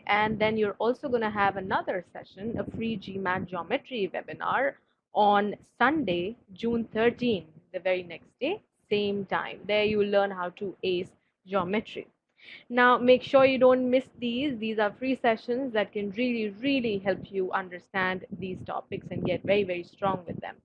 and then you're also going to have another session, a free GMAT geometry webinar on Sunday, June 13, the very next day, same time. There you will learn how to ace geometry. Now, make sure you don't miss these. These are free sessions that can really, really help you understand these topics and get very, very strong with them.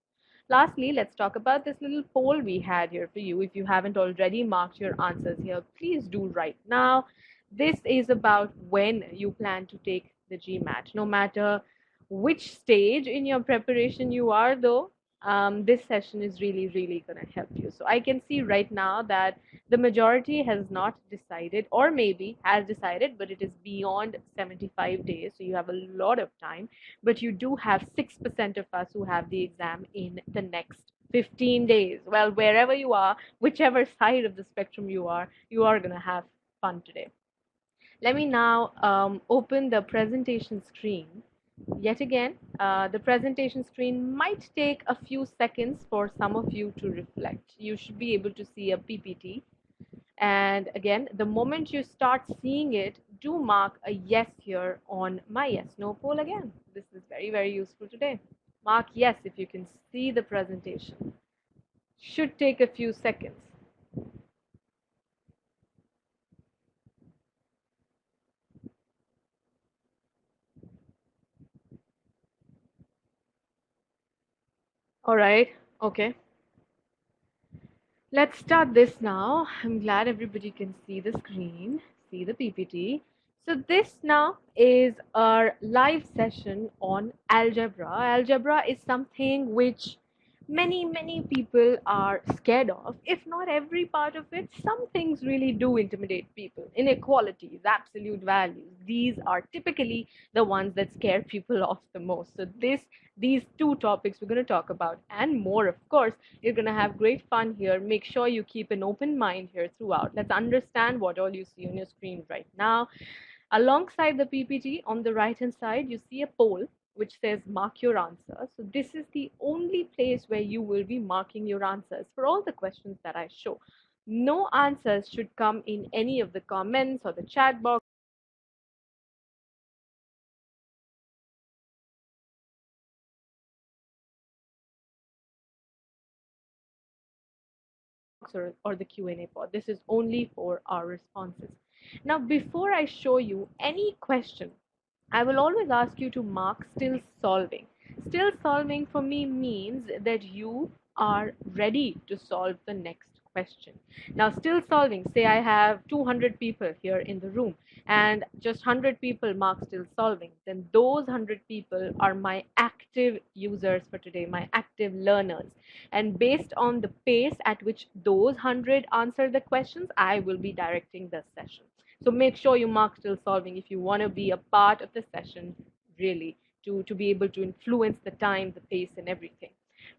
Lastly, let's talk about this little poll we had here for you. If you haven't already marked your answers here, please do right now. This is about when you plan to take the GMAT. No matter which stage in your preparation you are, though, this session is really, really going to help you. So I can see right now that the majority has not decided, or maybe has decided, but it is beyond 75 days. So you have a lot of time, but you do have 6% of us who have the exam in the next 15 days. Well, wherever you are, whichever side of the spectrum you are going to have fun today. Let me now open the presentation screen. Yet again, the presentation screen might take a few seconds for some of you to reflect. You should be able to see a PPT. And again, the moment you start seeing it, do mark a yes here on my yes no poll again. This is very, very useful today. Mark yes if you can see the presentation. Should take a few seconds. All right, okay. Let's start this now. I'm glad everybody can see the screen, see the PPT. So this now is our live session on algebra. Algebra is something which many people are scared of. If not every part of it, some things really do intimidate people. Inequalities, absolute values, these are typically the ones that scare people off the most. So these two topics we're going to talk about and more, of course. You're going to have great fun here. Make sure you keep an open mind here throughout. Let's understand what all you see on your screen right now. Alongside the PPT, on the right hand side, you see a poll which says mark your answer. So this is the only place where you will be marking your answers for all the questions that I show. No answers should come in any of the comments or the chat box or the Q&A pod. This is only for our responses. Now, before I show you any question, I will always ask you to mark still solving. Still solving for me means that you are ready to solve the next question. Now, still solving, say I have 200 people here in the room and just 100 people mark still solving, then those 100 people are my active users for today, my active learners. And based on the pace at which those 100 answer the questions, I will be directing the session. So make sure you mark still solving if you want to be a part of the session, really, to be able to influence the time, the pace, and everything.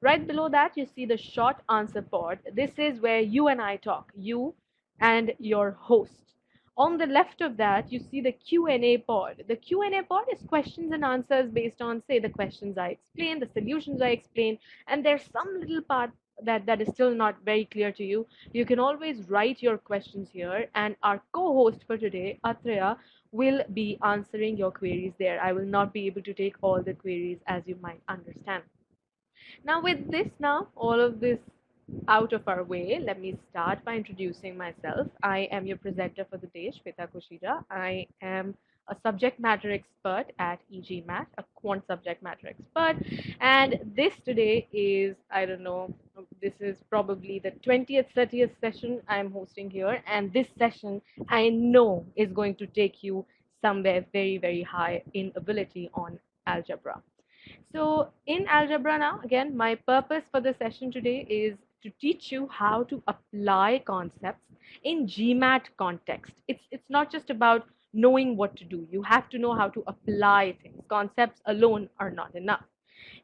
Right below that, you see the short answer pod. This is where you and I talk, you and your host. On the left of that, you see the Q&A pod. The Q&A pod is questions and answers based on, say, the questions I explain, the solutions I explain, and there's some little part that is still not very clear to you. You can always write your questions here, and our co-host for today, Atreya, will be answering your queries there. I will not be able to take all the queries, as you might understand. Now, with this all of this out of our way, let me start by introducing myself. I am your presenter for the day, Shweta Kushida. I am a subject matter expert at e-GMAT, a quant subject matter expert. And this today is, I don't know, this is probably the 20th, 30th session I'm hosting here. And this session, I know, is going to take you somewhere very, very high in ability on algebra. So in algebra now, again, my purpose for the session today is to teach you how to apply concepts in GMAT context. It's not just about knowing what to do. You have to know how to apply things. Concepts alone are not enough.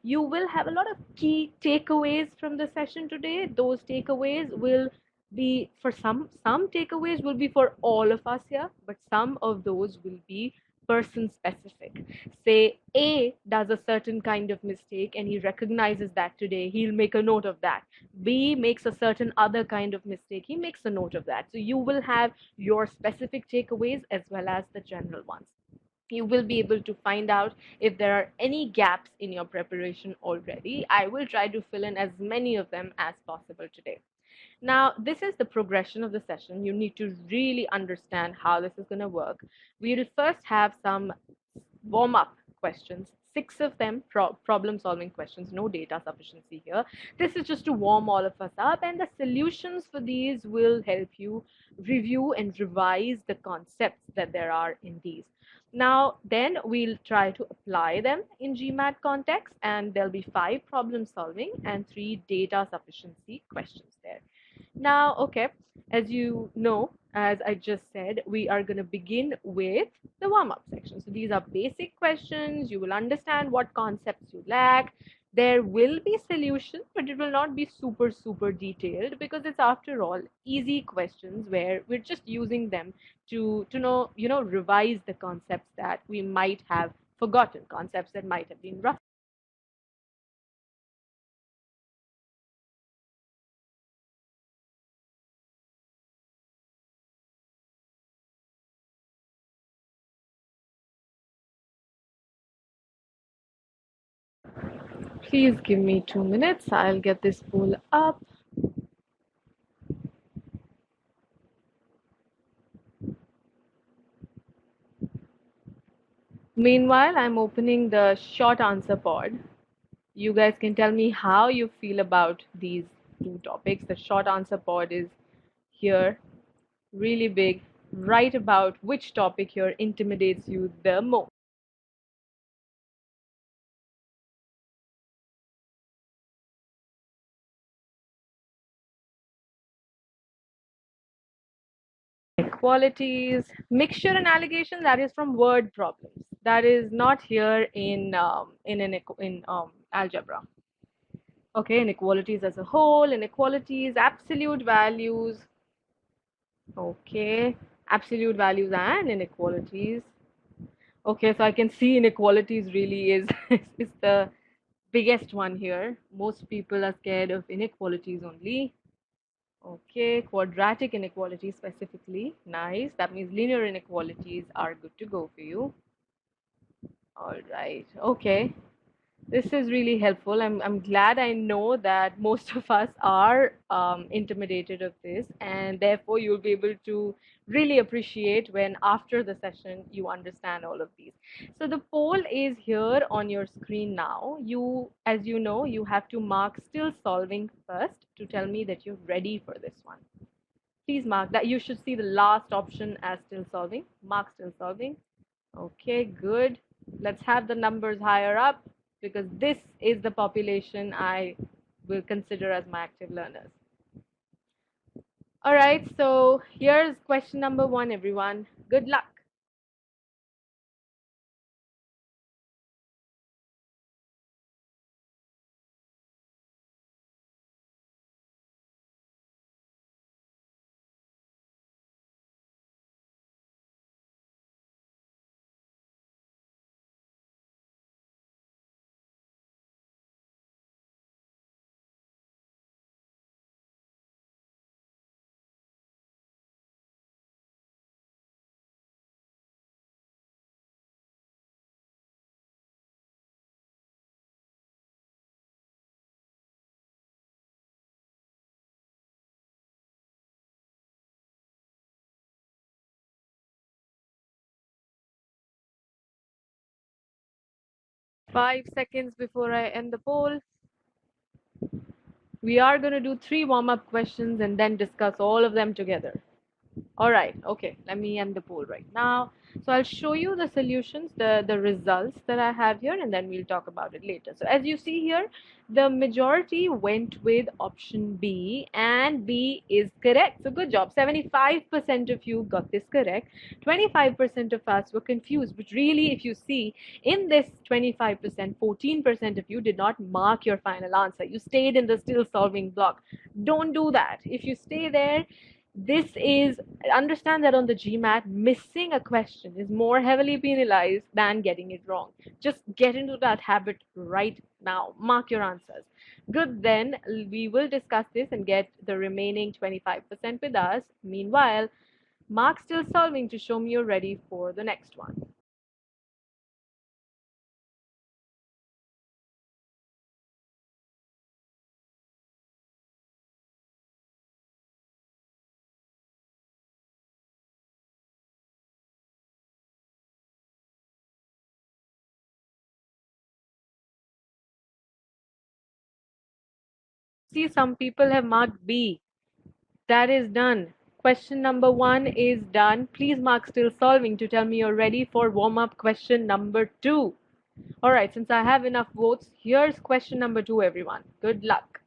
You will have a lot of key takeaways from the session today. Those takeaways will be for some takeaways will be for all of us here, but some of those will be person specific. Say A does a certain kind of mistake and he recognizes that today, he'll make a note of that. B makes a certain other kind of mistake, he makes a note of that. So you will have your specific takeaways as well as the general ones. You will be able to find out if there are any gaps in your preparation already. I will try to fill in as many of them as possible today. Now, this is the progression of the session. You need to really understand how this is going to work. We'll first have some warm up questions, six of them problem solving questions, no data sufficiency here. This is just to warm all of us up, and the solutions for these will help you review and revise the concepts that there are in these. Now, then we'll try to apply them in GMAT context, and there'll be 5 problem solving and 3 data sufficiency questions there. Now, okay, as you know, as I just said, we are going to begin with the warm-up section. So these are basic questions. You will understand what concepts you lack. There will be solutions, but it will not be super, super detailed, because it's, after all, easy questions where we're just using them to know, revise the concepts that we might have forgotten, concepts that might have been rough. Please give me 2 minutes. I'll get this poll up. Meanwhile, I'm opening the short answer pod. You guys can tell me how you feel about these 2 topics. The short answer pod is here, really big. Write about which topic here intimidates you the most. Inequalities, mixture and allegation, that is from word problems. That is not here in algebra. Okay, inequalities as a whole, inequalities, absolute values. Okay, absolute values and inequalities. Okay, so I can see inequalities really is is the biggest one here. Most people are scared of inequalities only. Okay, quadratic inequalities specifically. Nice. That means linear inequalities are good to go for you. All right. Okay. This is really helpful. I'm glad I know that most of us are intimidated of this, and therefore you'll be able to really appreciate when after the session you understand all of these. So the poll is here on your screen now. As you know, you have to mark still solving first to tell me that you're ready for this one. Please mark that. You should see the last option as still solving. Mark still solving. Okay, good. Let's have the numbers higher up, because this is the population I will consider as my active learners. All right, so here's question number 1, everyone. Good luck. Five seconds before I end the poll. We are going to do 3 warm-up questions and then discuss all of them together. All right, okay, let me end the poll right now. So I'll show you the solutions, the results that I have here, and then we'll talk about it later. So as you see here, the majority went with option B, and B is correct. So good job. 75% of you got this correct. 25% of us were confused, but really, if you see, in this 25%, 14% of you did not mark your final answer. You stayed in the still solving block. Don't do that. If you stay there, this is, understand that on the GMAT, missing a question is more heavily penalized than getting it wrong. Just get into that habit right now. Mark your answers. Good, then we will discuss this and get the remaining 25% with us. Meanwhile, mark still solving to show me you're ready for the next one. See, some people have marked B. That is done. Question number 1 is done. Please mark still solving to tell me you're ready for warm-up question number 2. All right, since I have enough votes, here's question number 2, everyone. Good luck.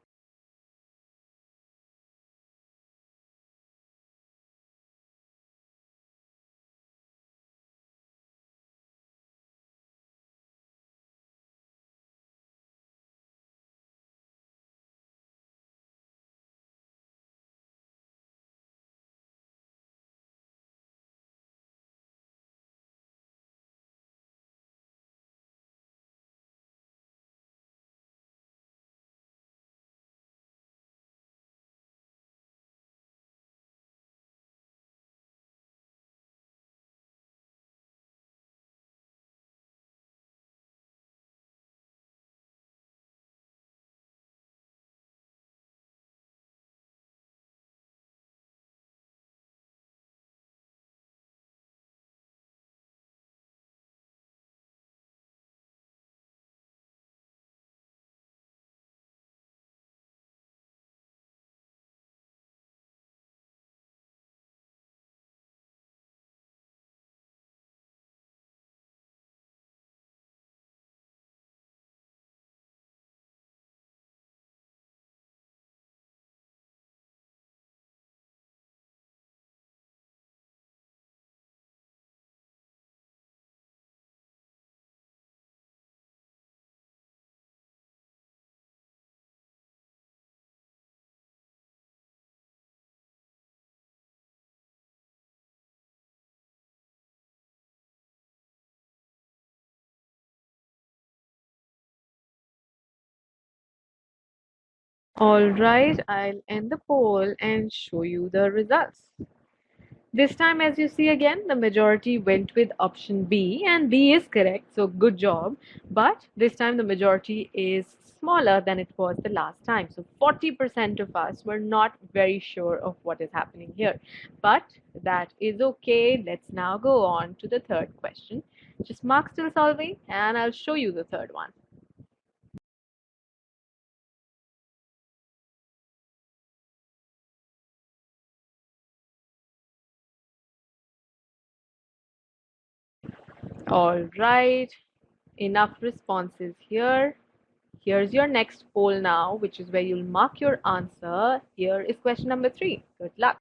All right, I'll end the poll and show you the results. This time, as you see again, the majority went with option B, and B is correct, so good job. But this time, the majority is smaller than it was the last time. So 40% of us were not very sure of what is happening here. But that is okay. Let's now go on to the third question. Just mark still solving, and I'll show you the third one. All right, enough responses here. Here's your next poll now, which is where you'll mark your answer. Here is question number 3. Good luck.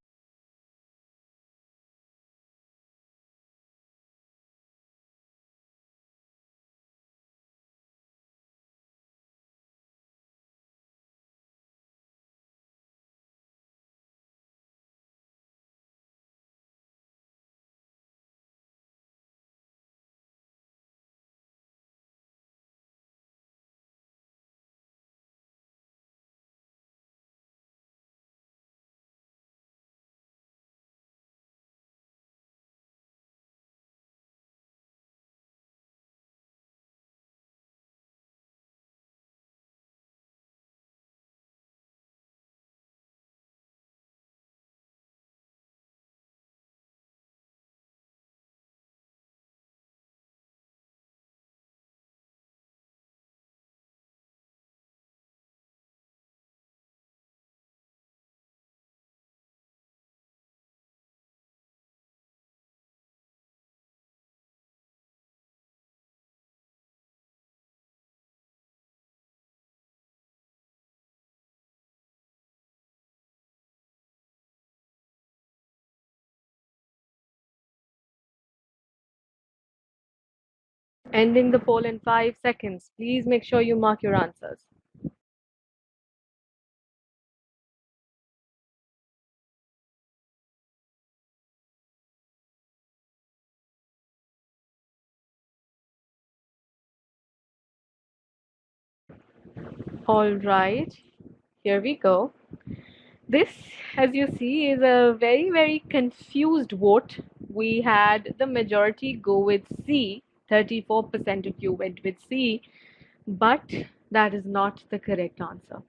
Ending the poll in 5 seconds. Please make sure you mark your answers. All right, here we go. This, as you see, is a very, very confused vote. We had the majority go with C. 34% of you went with C, but that is not the correct answer.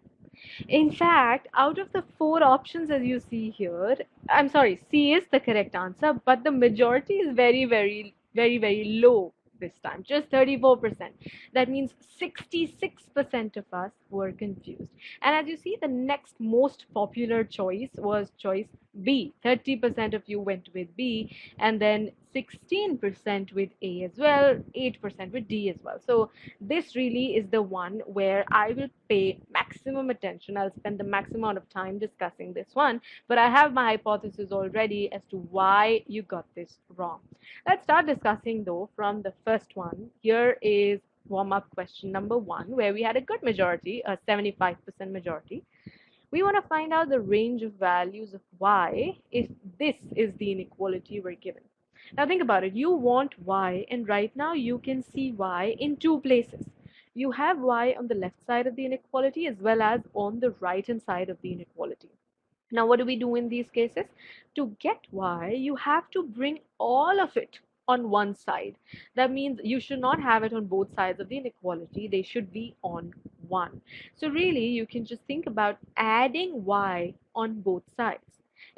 In fact, out of the 4 options as you see here, I'm sorry, C is the correct answer, but the majority is very, very, very, very low. this time, just 34%. That means 66% of us were confused. And as you see, the next most popular choice was choice B. 30% of you went with B, and then 16% with A as well, 8% with D as well. So this really is the one where I will pay maximum attention. I'll spend the maximum amount of time discussing this one, but I have my hypothesis already as to why you got this wrong. Let's start discussing though from the first one. Here is warm-up question number 1, where we had a good majority, a 75% majority. We want to find out the range of values of y if this is the inequality we're given. Now think about it. You want y, and right now you can see y in two places. You have y on the left side of the inequality as well as on the right hand side of the inequality. Now, what do we do in these cases? To get y, you have to bring all of it on one side. That means you should not have it on both sides of the inequality. They should be on one. So really, you can just think about adding y on both sides.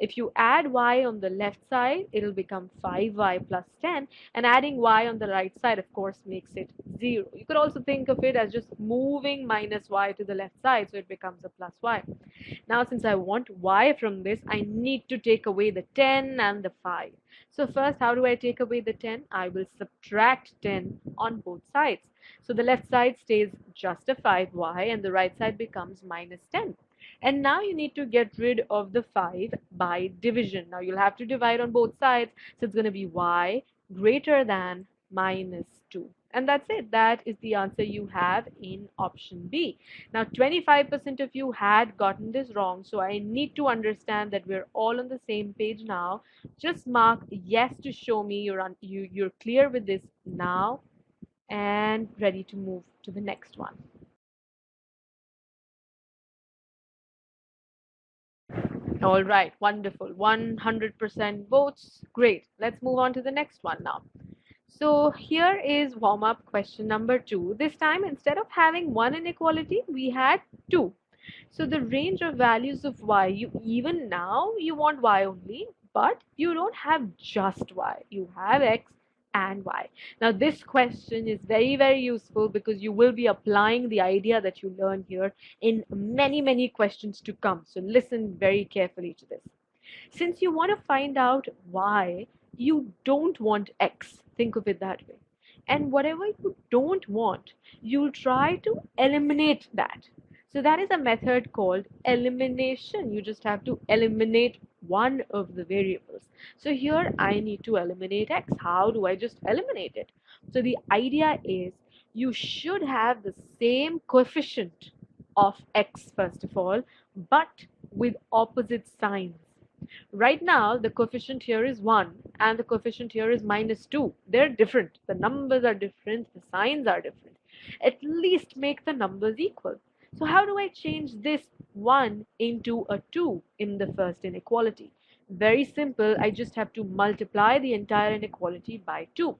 If you add y on the left side, it'll become 5y plus 10, and adding y on the right side, of course, makes it 0. You could also think of it as just moving minus y to the left side, so it becomes a plus y. Now, since I want y from this, I need to take away the 10 and the 5. So first, how do I take away the 10? I will subtract 10 on both sides. So the left side stays just a 5y and the right side becomes minus 10. And now you need to get rid of the 5 by division. Now you'll have to divide on both sides. So it's going to be y greater than minus 2. And that's it. That is the answer you have in option B. Now 25% of you had gotten this wrong. So I need to understand that we're all on the same page now. Just mark yes to show me you're clear with this now and ready to move to the next one. All right, wonderful. 100% votes. Great. Let's move on to the next one now. So here is warm-up question number 2. This time, instead of having one inequality, we had 2. So the range of values of y, even now you want y only, but you don't have just y. You have x and y. Now this question is very, very useful because you will be applying the idea that you learn here in many, many questions to come. So listen very carefully to this. Since you want to find out y, you don't want x. Think of it that way. And whatever you don't want, you'll try to eliminate that. So that is a method called elimination. You just have to eliminate one of the variables. So here I need to eliminate x. How do I just eliminate it? So the idea is you should have the same coefficient of x first of all, but with opposite signs. Right now, the coefficient here is 1 and the coefficient here is minus 2. They're different. The numbers are different. The signs are different. At least make the numbers equal. So how do I change this 1 into a 2 in the first inequality? Very simple. I just have to multiply the entire inequality by 2.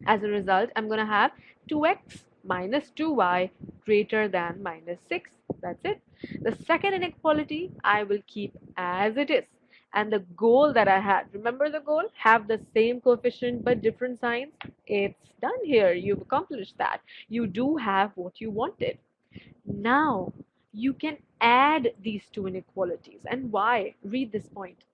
As a result, I'm going to have 2x minus 2y greater than minus 6. That's it. The second inequality, I will keep as it is. And the goal that I had, remember the goal? Have the same coefficient but different signs. It's done here. You've accomplished that. You do have what you wanted. Now, you can add these two inequalities. And why? Read this point.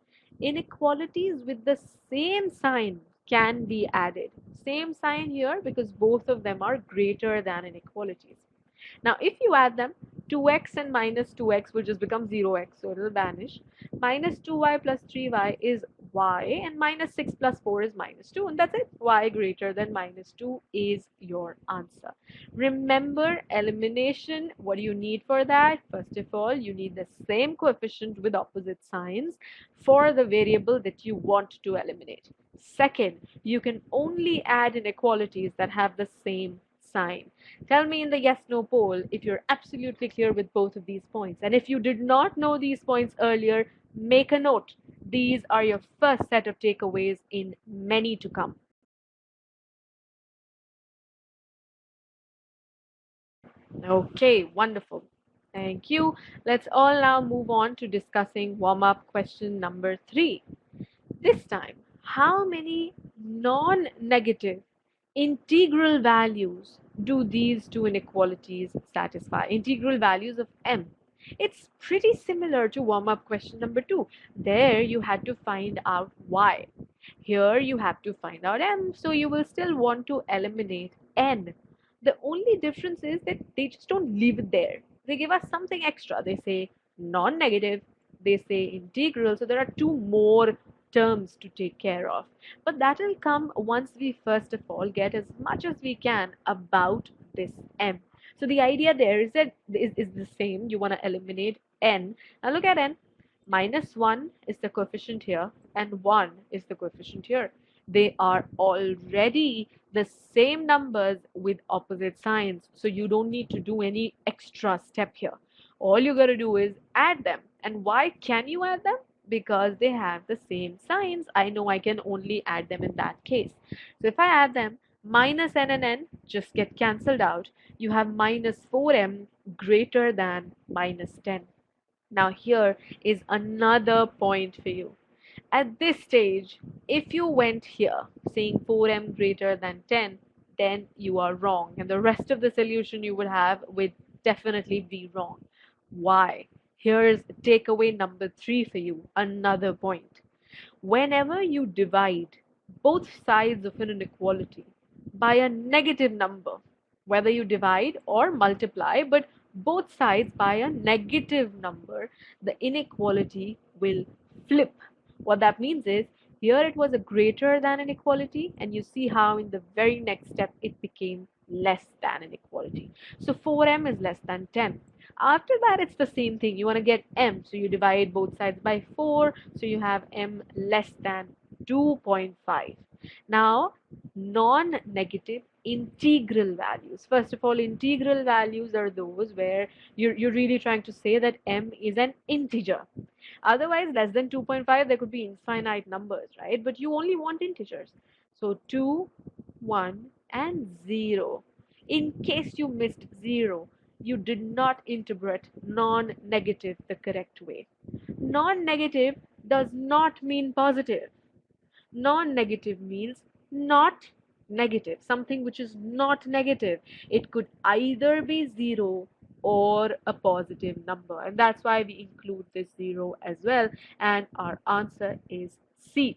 Inequalities with the same sign can be added. Same sign here because both of them are greater than inequalities. Now, if you add them, 2x and minus 2x will just become 0x, so it will vanish. Minus 2y plus 3y is y, and minus 6 plus 4 is minus 2, and that's it. Y greater than minus 2 is your answer. Remember elimination. What do you need for that? First of all, you need the same coefficient with opposite signs for the variable that you want to eliminate. Second, you can only add inequalities that have the same sign. Tell me in the yes no poll if you're absolutely clear with both of these points. And if you did not know these points earlier, make a note. These are your first set of takeaways in many to come. Okay, wonderful. Thank you. Let's all now move on to discussing warm-up question number 3. This time, how many non-negative integral values do these two inequalities satisfy? Integral values of m. It's pretty similar to warm-up question number 2. There you had to find out y. Here you have to find out m, so you will still want to eliminate n. The only difference is that they just don't leave it there. They give us something extra. They say non-negative, they say integral, so there are two more terms to take care of. But that will come once we first of all get as much as we can about this m. So the idea there is that is the same. You want to eliminate n. Now look at n. -1 is the coefficient here and 1 is the coefficient here. They are already the same numbers with opposite signs. So you don't need to do any extra step here. All you got to do is add them. And why can you add them? Because they have the same signs. I know I can only add them in that case. So if I add them, minus n and n just get cancelled out. You have minus 4m greater than minus 10. Now here is another point for you. At this stage, if you went here saying 4m greater than 10, then you are wrong. And the rest of the solution you would have would definitely be wrong. Why? Here's takeaway number 3 for you, another point. Whenever you divide both sides of an inequality by a negative number, whether you divide or multiply, but both sides by a negative number, the inequality will flip. What that means is, here it was a greater than inequality, and you see how in the very next step it became less than inequality. So 4m is less than 10. After that, it's the same thing. You want to get m, so you divide both sides by 4, so you have m less than 2.5. Now, non-negative integral values. First of all, integral values are those where you're really trying to say that m is an integer. Otherwise, less than 2.5, there could be infinite numbers, right? But you only want integers. So 2, 1, and 0. In case you missed 0, you did not interpret non-negative the correct way. Non-negative does not mean positive. Non-negative means not negative, something which is not negative. It could either be 0 or a positive number, and that's why we include this 0 as well, and our answer is C.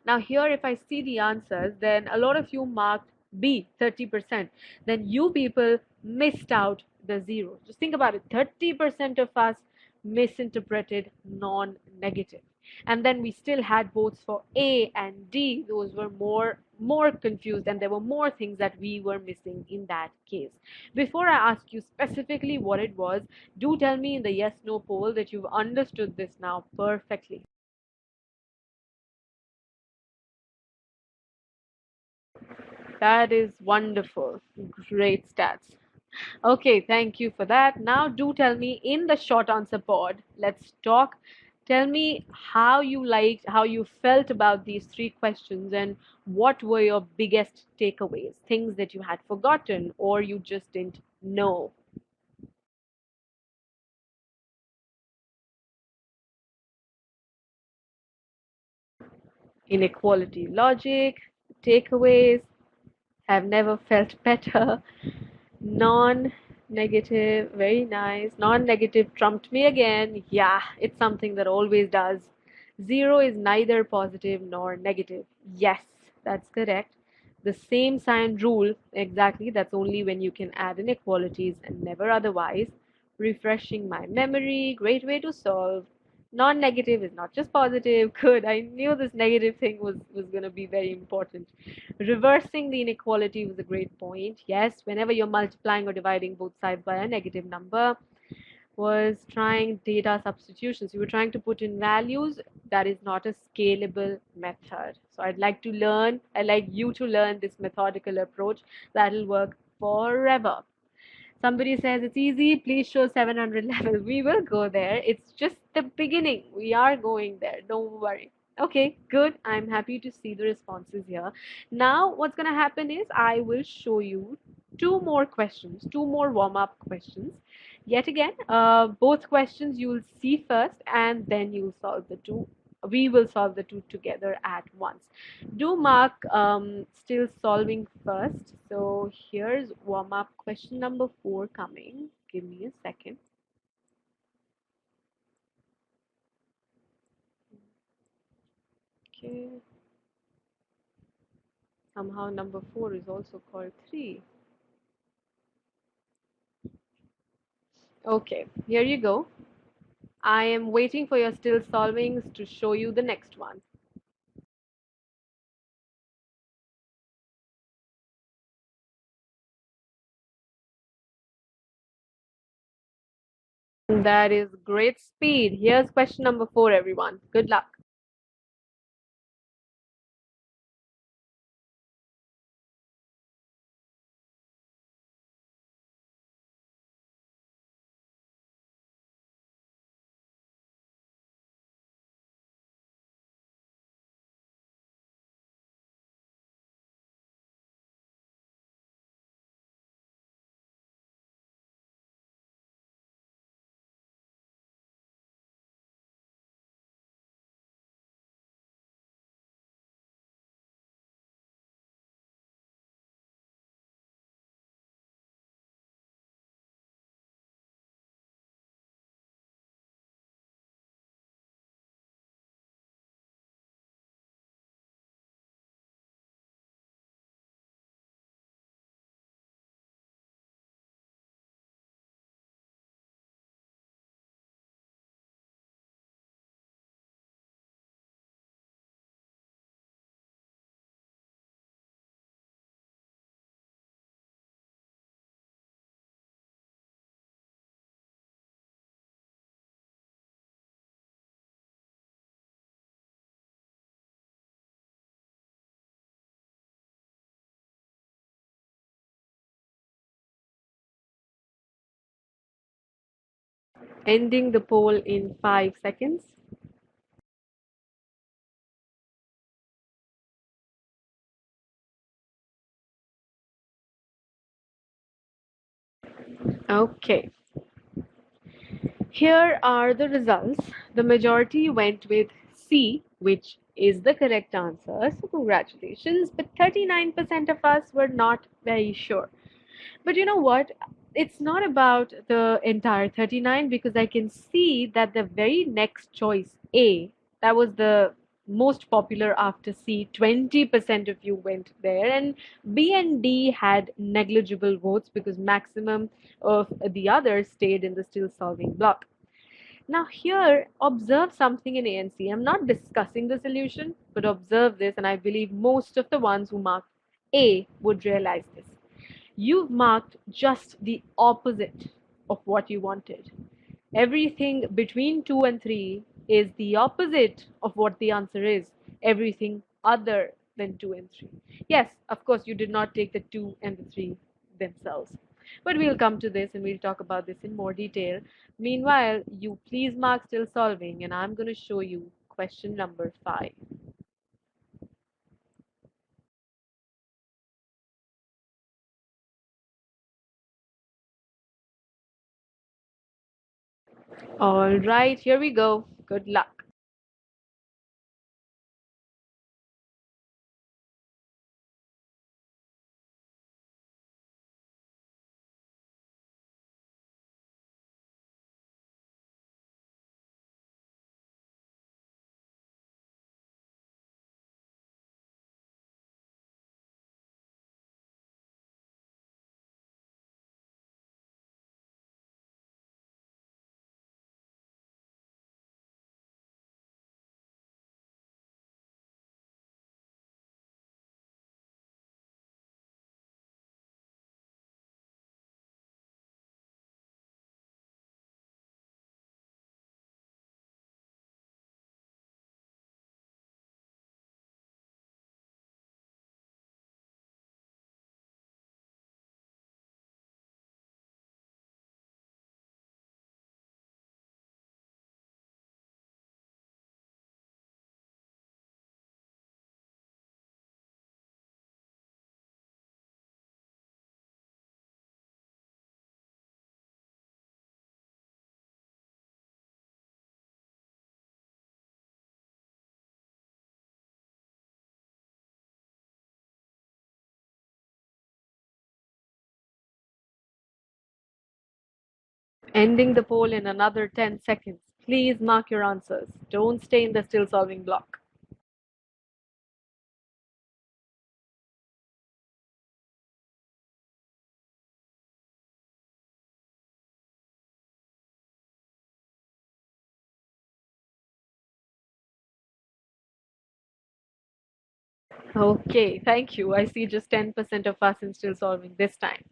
Now here, if I see the answers, then a lot of you marked B, 30%. Then you people missed out the 0. Just think about it. 30% of us misinterpreted non-negative. And then we still had votes for A and D. Those were more confused, and there were more things that we were missing in that case. Before I ask you specifically what it was, do tell me in the yes/no poll that you've understood this now perfectly. That is wonderful. Great stats. Okay, thank you for that. Now do tell me in the short answer pod, let's talk. Tell me how you liked, how you felt about these 3 questions, and what were your biggest takeaways, things that you had forgotten or you just didn't know. Inequality logic, takeaways, have never felt better. Non-negative, very nice. Non-negative trumped me again. Yeah, it's something that always does. 0 is neither positive nor negative. Yes, that's correct. The same sign rule, exactly, that's only when you can add inequalities and never otherwise. Refreshing my memory, great way to solve. Non-negative is not just positive. Good, I knew this negative thing was going to be very important. Reversing the inequality was a great point. Yes, whenever you're multiplying or dividing both sides by a negative number, was trying data substitutions. You were trying to put in values. That is not a scalable method. So I'd like you to learn this methodical approach that'll work forever. Somebody says it's easy, please show 700 level. We will go there. It's just the beginning. We are going there. Don't worry. Okay, good. I'm happy to see the responses here. Now, what's going to happen is I will show you 2 more questions, 2 more warm-up questions. Yet again, both questions you'll see first and then you'll solve the 2. we will solve the two together at once. Do mark still solving first. So here's warm up question number 4 coming. Give me a second. Okay. Somehow number 4 is also called 3. Okay, here you go. I am waiting for your still solvings to show you the next one. That is great speed. Here's question number 4, everyone. Good luck. Ending the poll in 5 seconds. Okay. Here are the results. The majority went with C, which is the correct answer. So, congratulations. But 39% of us were not very sure. But you know what? It's not about the entire 39 because I can see that the very next choice, A, that was the most popular after C. 20% of you went there, and B and D had negligible votes because maximum of the others stayed in the still solving block. Now, here, observe something in ANC. I'm not discussing the solution, but observe this, and I believe most of the ones who marked A would realize this. You've marked just the opposite of what you wanted. Everything between 2 and 3 is the opposite of what the answer is. Everything other than 2 and 3. Yes, of course, you did not take the 2 and the 3 themselves. But we'll come to this and we'll talk about this in more detail. Meanwhile, you please mark still solving, and I'm going to show you question number 5. All right, here we go. Good luck. Ending the poll in another 10 seconds. Please mark your answers. Don't stay in the still solving block. Okay, thank you. I see just 10% of us in still solving this time.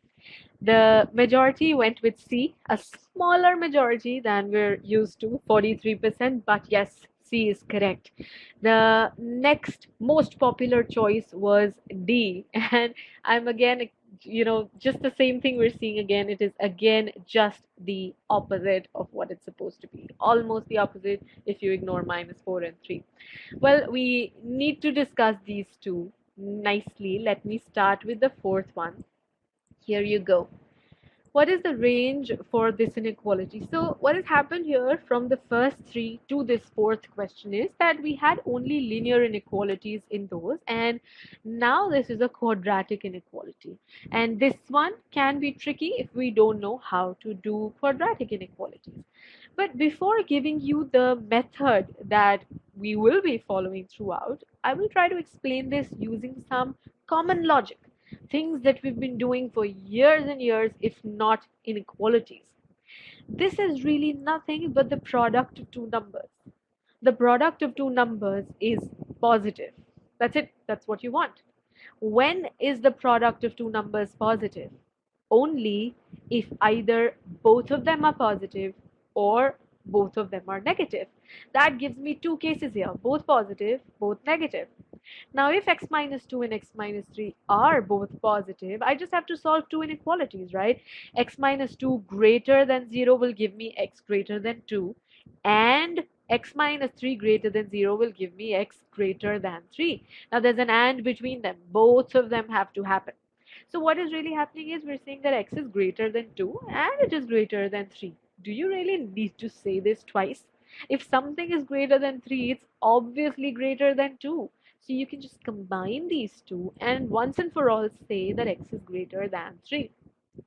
The majority went with C, a smaller majority than we're used to, 43%, but yes, C is correct. The next most popular choice was D, and I'm again, just the same thing we're seeing again. It is again just the opposite of what it's supposed to be. Almost the opposite if you ignore -4 and 3. Well, we need to discuss these two nicely. Let me start with the fourth one. Here you go. What is the range for this inequality? So what has happened here from the first three to this fourth question is that we had only linear inequalities in those, and now this is a quadratic inequality. And this one can be tricky if we don't know how to do quadratic inequalities. But before giving you the method that we will be following throughout, I will try to explain this using some common logic, things that we've been doing for years and years, if not inequalities. This is really nothing but the product of two numbers. The product of two numbers is positive. That's it. That's what you want. When is the product of two numbers positive? Only if either both of them are positive or both of them are negative. That gives me two cases here, both positive, both negative. Now, if x minus 2 and x minus 3 are both positive, I just have to solve two inequalities, right? X minus 2 greater than 0 will give me x greater than 2, and x minus 3 greater than 0 will give me x greater than 3. Now, there's an and between them. Both of them have to happen. So what is really happening is we're saying that x is greater than 2 and it is greater than 3. Do you really need to say this twice? If something is greater than 3, it's obviously greater than 2. So you can just combine these two and once and for all say that x is greater than 3.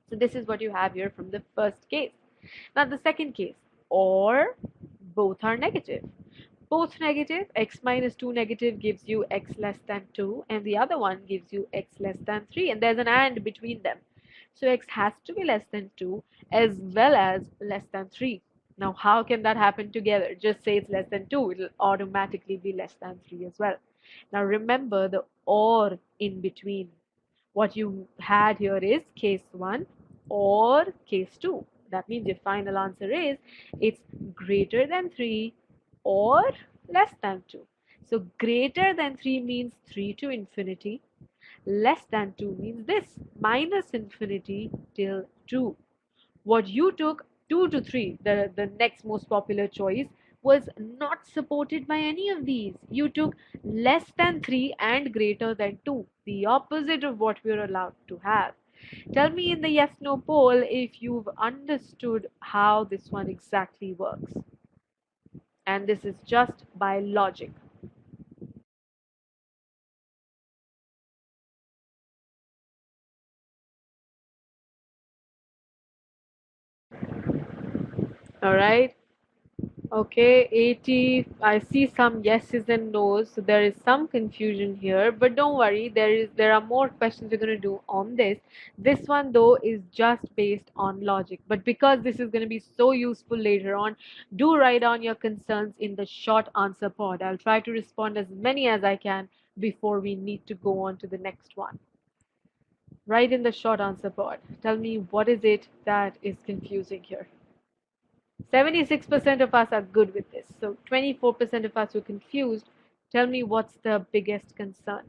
So this is what you have here from the first case. Now the second case, or both are negative. Both negative, x minus 2 negative gives you x less than 2 and the other one gives you x less than 3 and there's an and between them. So x has to be less than 2 as well as less than 3. Now how can that happen together? Just say it's less than 2, it'll automatically be less than 3 as well. Now remember the or in between. What you had here is case 1 or case 2. That means your final answer is it's greater than 3 or less than 2. So greater than 3 means 3 to infinity. Less than 2 means this, minus infinity till 2. What you took, 2 to 3, the next most popular choice, was not supported by any of these. You took less than 3 and greater than 2, the opposite of what we're allowed to have. Tell me in the yes no poll if you've understood how this one exactly works. And this is just by logic. All right. Okay, 80. I see some yeses and nos, so there is some confusion here, but don't worry, there are more questions we're going to do on this. This one though is just based on logic, but because this is going to be so useful later on, do write down your concerns in the short answer pod. I'll try to respond as many as I can before we need to go on to the next one. Write in the short answer pod. Tell me what is it that is confusing here. 76% of us are good with this. So 24% of us were confused. Tell me what's the biggest concern.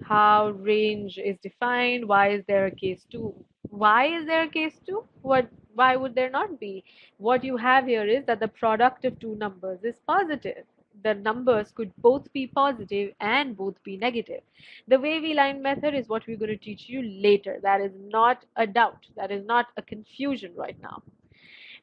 How range is defined? Why is there a case 2? Why is there a case 2? Why would there not be? What you have here is that the product of two numbers is positive. The numbers could both be positive and both be negative. The wavy line method is what we're going to teach you later. That is not a doubt. That is not a confusion right now.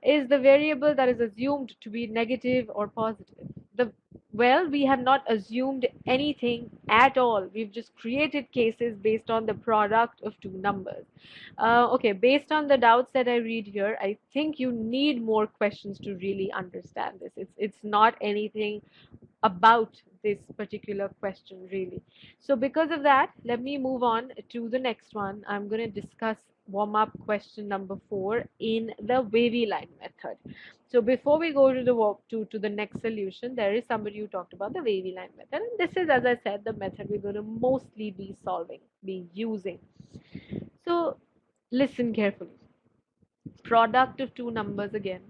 Is the variable that is assumed to be negative or positive? The Well, we have not assumed anything at all. We've just created cases based on the product of two numbers. Okay, based on the doubts that I read here, I think you need more questions to really understand this. It's not anything about this particular question really. So because of that, let me move on to the next one. I'm going to discuss warm-up question number 4 in the wavy line method. So before we go to the next solution, there is somebody who talked about the wavy line method, and this is, as I said, the method we're going to mostly be using. So listen carefully. Product of two numbers again,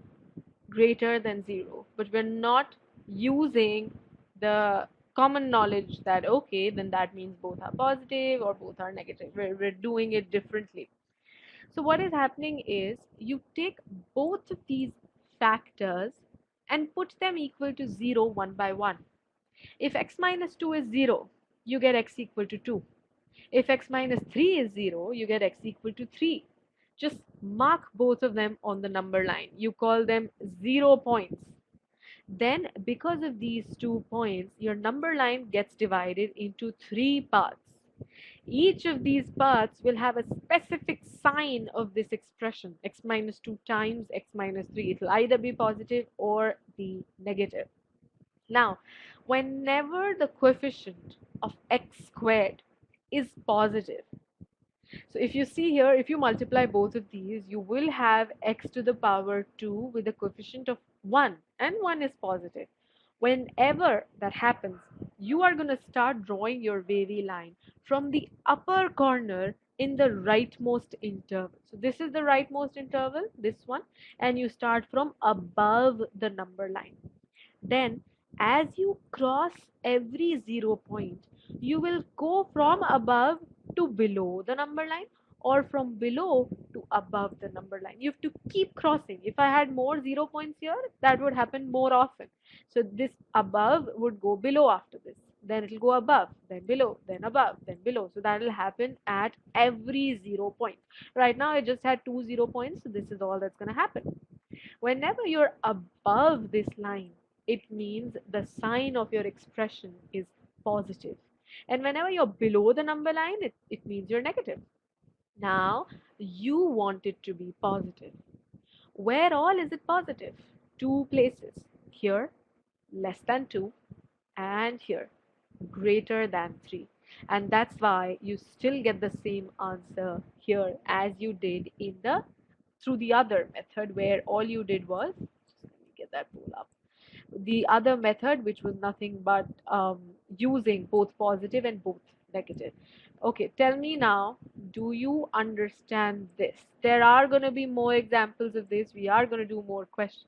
greater than 0, but we're not using the common knowledge that okay, then that means both are positive or both are negative. We're doing it differently. So what is happening is you take both of these factors and put them equal to 0 one by one. If x minus 2 is 0, you get x equal to 2. If x minus 3 is 0, you get x equal to 3. Just mark both of them on the number line. You call them 0 points. Then, because of these 2 points, your number line gets divided into 3 parts. Each of these parts will have a specific sign of this expression, x minus 2 times x minus 3. It will either be positive or be negative. Now, whenever the coefficient of x squared is positive, so if you see here, if you multiply both of these, you will have x to the power 2 with a coefficient of 1, and 1 is positive. Whenever that happens, you are going to start drawing your wavy line from the upper corner in the rightmost interval. So this is the rightmost interval, this one, and you start from above the number line. Then, as you cross every 0 point, you will go from above to below the number line or from below to above the number line. You have to keep crossing. If I had more 0 points here, that would happen more often. So this above would go below after this. Then it will go above, then below, then above, then below. So that will happen at every 0 point. Right now I just had 2 0 points, so this is all that's going to happen. Whenever you're above this line, it means the sign of your expression is positive. And whenever you're below the number line, it means you're negative. Now, you want it to be positive. Where all is it positive? Two places. Here, less than 2, and here, greater than 3. And that's why you still get the same answer here as you did in the through the other method where all you did was, let me get that tool up, the other method which was nothing but using both positive and both negative. Okay, tell me now, do you understand this? There are going to be more examples of this. We are going to do more questions.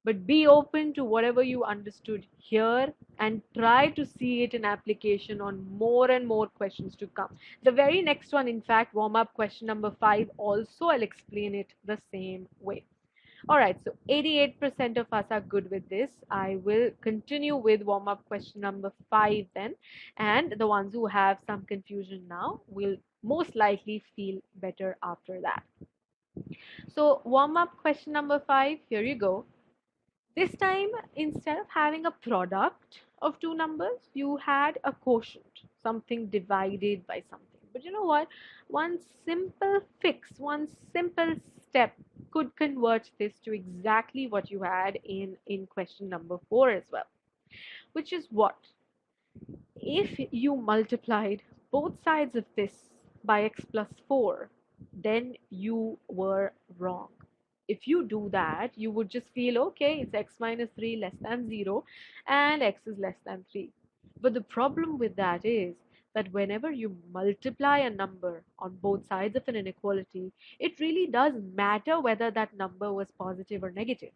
But be open to whatever you understood here and try to see it in application on more and more questions to come. The very next one, in fact, warm-up question number 5, also I'll explain it the same way. All right, so 88% of us are good with this. I will continue with warm-up question number 5 then, and the ones who have some confusion now will most likely feel better after that. So warm-up question number 5, here you go. This time, instead of having a product of two numbers, you had a quotient, something divided by something. But you know what? One simple fix, one simple step could convert this to exactly what you had in question number 4 as well. Which is what? If you multiplied both sides of this by x plus 4, then you were wrong. If you do that, you would just feel, okay, it's x minus 3 less than 0 and x is less than 3. But the problem with that is that whenever you multiply a number on both sides of an inequality, it really does matter whether that number was positive or negative.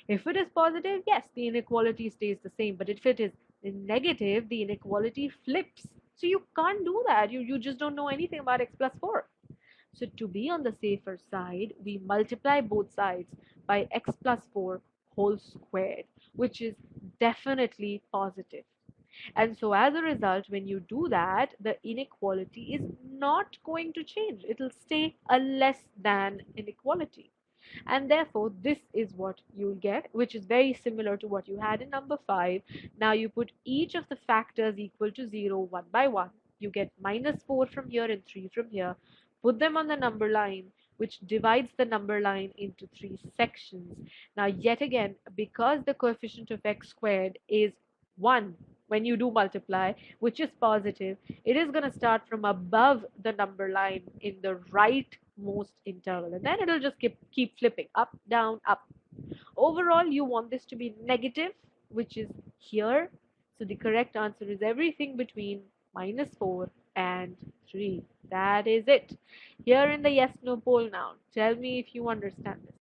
If it is positive, yes, the inequality stays the same. But if it is negative, the inequality flips. So you can't do that. You just don't know anything about x plus 4. So to be on the safer side, we multiply both sides by x plus 4 whole squared, which is definitely positive. And so as a result, when you do that, the inequality is not going to change. It'll stay a less than inequality. And therefore, this is what you'll get, which is very similar to what you had in number 5. Now you put each of the factors equal to 0 one by one. You get -4 from here and 3 from here. Put them on the number line, which divides the number line into 3 sections. Now, yet again, because the coefficient of x squared is 1 when you do multiply, which is positive, it is going to start from above the number line in the rightmost interval. And then it'll just keep flipping up, down, up. Overall, you want this to be negative, which is here. So the correct answer is everything between -4 and 3. That is it. Here in the yes no poll now. Tell me if you understand this.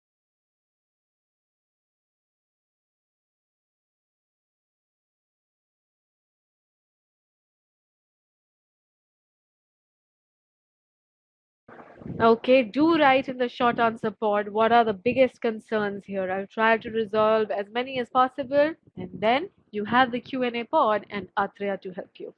Okay, do write in the short answer pod what are the biggest concerns here. I'll try to resolve as many as possible, and then you have the Q&A pod and Atreya to help you.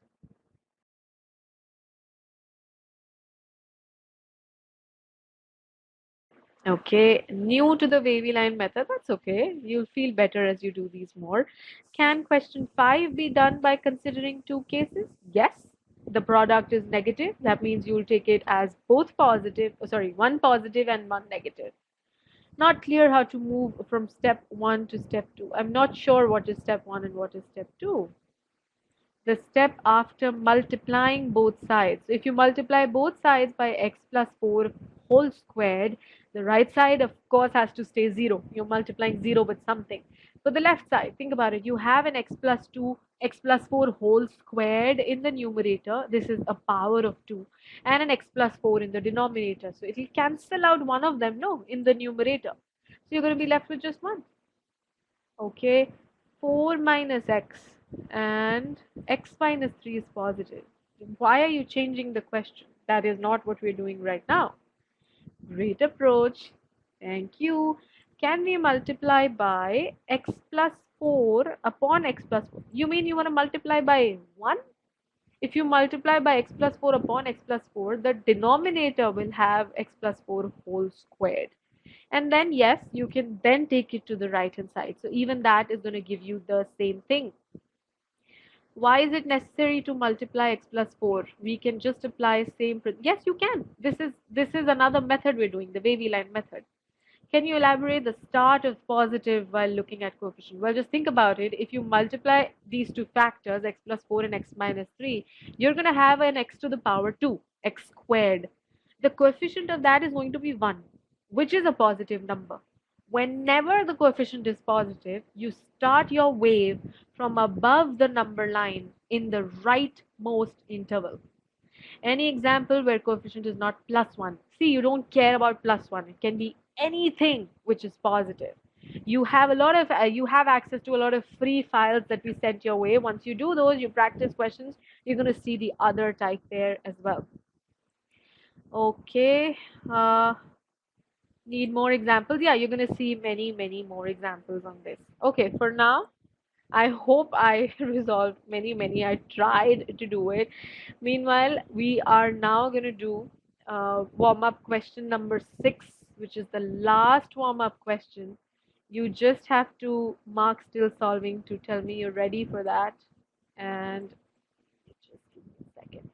Okay, new to the wavy line method, that's okay. You'll feel better as you do these more. Can question 5 be done by considering two cases? Yes. The product is negative. That means you'll take it as both positive, sorry, one positive and one negative. Not clear how to move from step 1 to step 2. I'm not sure what is step 1 and what is step 2. The step after multiplying both sides. So if you multiply both sides by x plus 4 whole squared, the right side, of course, has to stay 0. You're multiplying 0 with something. But the left side, think about it. You have an x plus 2, x plus 4 whole squared in the numerator. This is a power of 2. And an x plus 4 in the denominator. So it will cancel out one of them, no, in the numerator. So you're going to be left with just one. Okay, 4 minus x and x minus 3 is positive. Why are you changing the question? That is not what we're doing right now. Great approach. Thank you. Can we multiply by x plus 4 upon x plus 4? You mean you want to multiply by 1? If you multiply by x plus 4 upon x plus 4, the denominator will have x plus 4 whole squared. And then, yes, you can then take it to the right hand side. So even that is going to give you the same thing. Why is it necessary to multiply x plus 4? We can just apply same. Yes, you can. This is another method we're doing, the wavy line method. Can you elaborate the start of positive while looking at coefficient? Well, just think about it. If you multiply these two factors, x plus 4 and x minus 3, you're going to have an x to the power 2, x squared. The coefficient of that is going to be 1, which is a positive number. Whenever the coefficient is positive, you start your wave from above the number line in the rightmost interval. Any example where coefficient is not +1? See, you don't care about +1. It can be anything which is positive. You have access to a lot of free files that we sent your way. Once you do those, you practice questions, you're going to see the other type there as well. Okay. Need more examples? Yeah, you're going to see many, many more examples on this. Okay, for now, I hope I resolved many, many. I tried to do it. Meanwhile, we are now going to do warm-up question number 6, which is the last warm-up question. You just have to mark still solving to tell me you're ready for that. And just give me a second.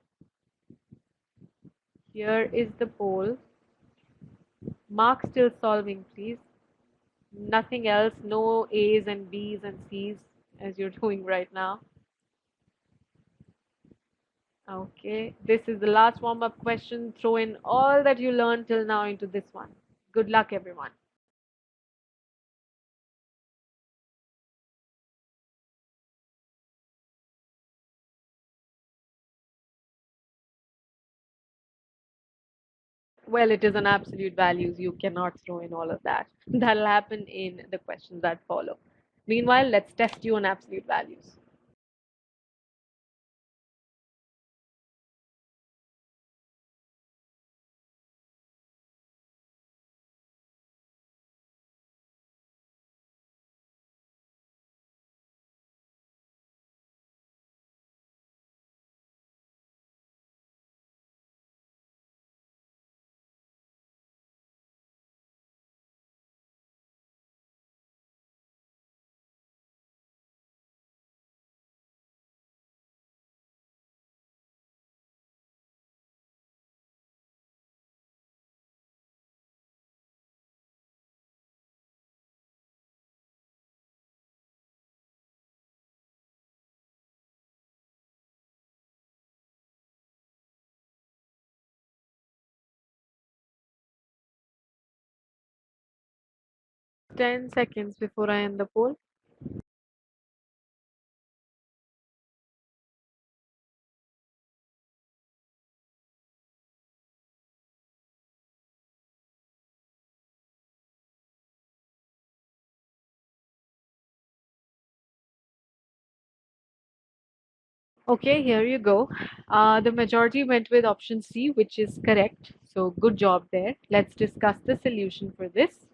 Here is the poll. Mark still solving, please. Nothing else, no A's and B's and C's as you're doing right now. Okay, this is the last warm-up question. Throw in all that you learned till now into this one. Good luck, everyone. Well, it is an absolute values. You cannot throw in all of that. That'll happen in the questions that follow. Meanwhile, let's test you on absolute values. 10 seconds before I end the poll. Okay, here you go. The majority went with option C, which is correct. So good job there. Let's discuss the solution for this.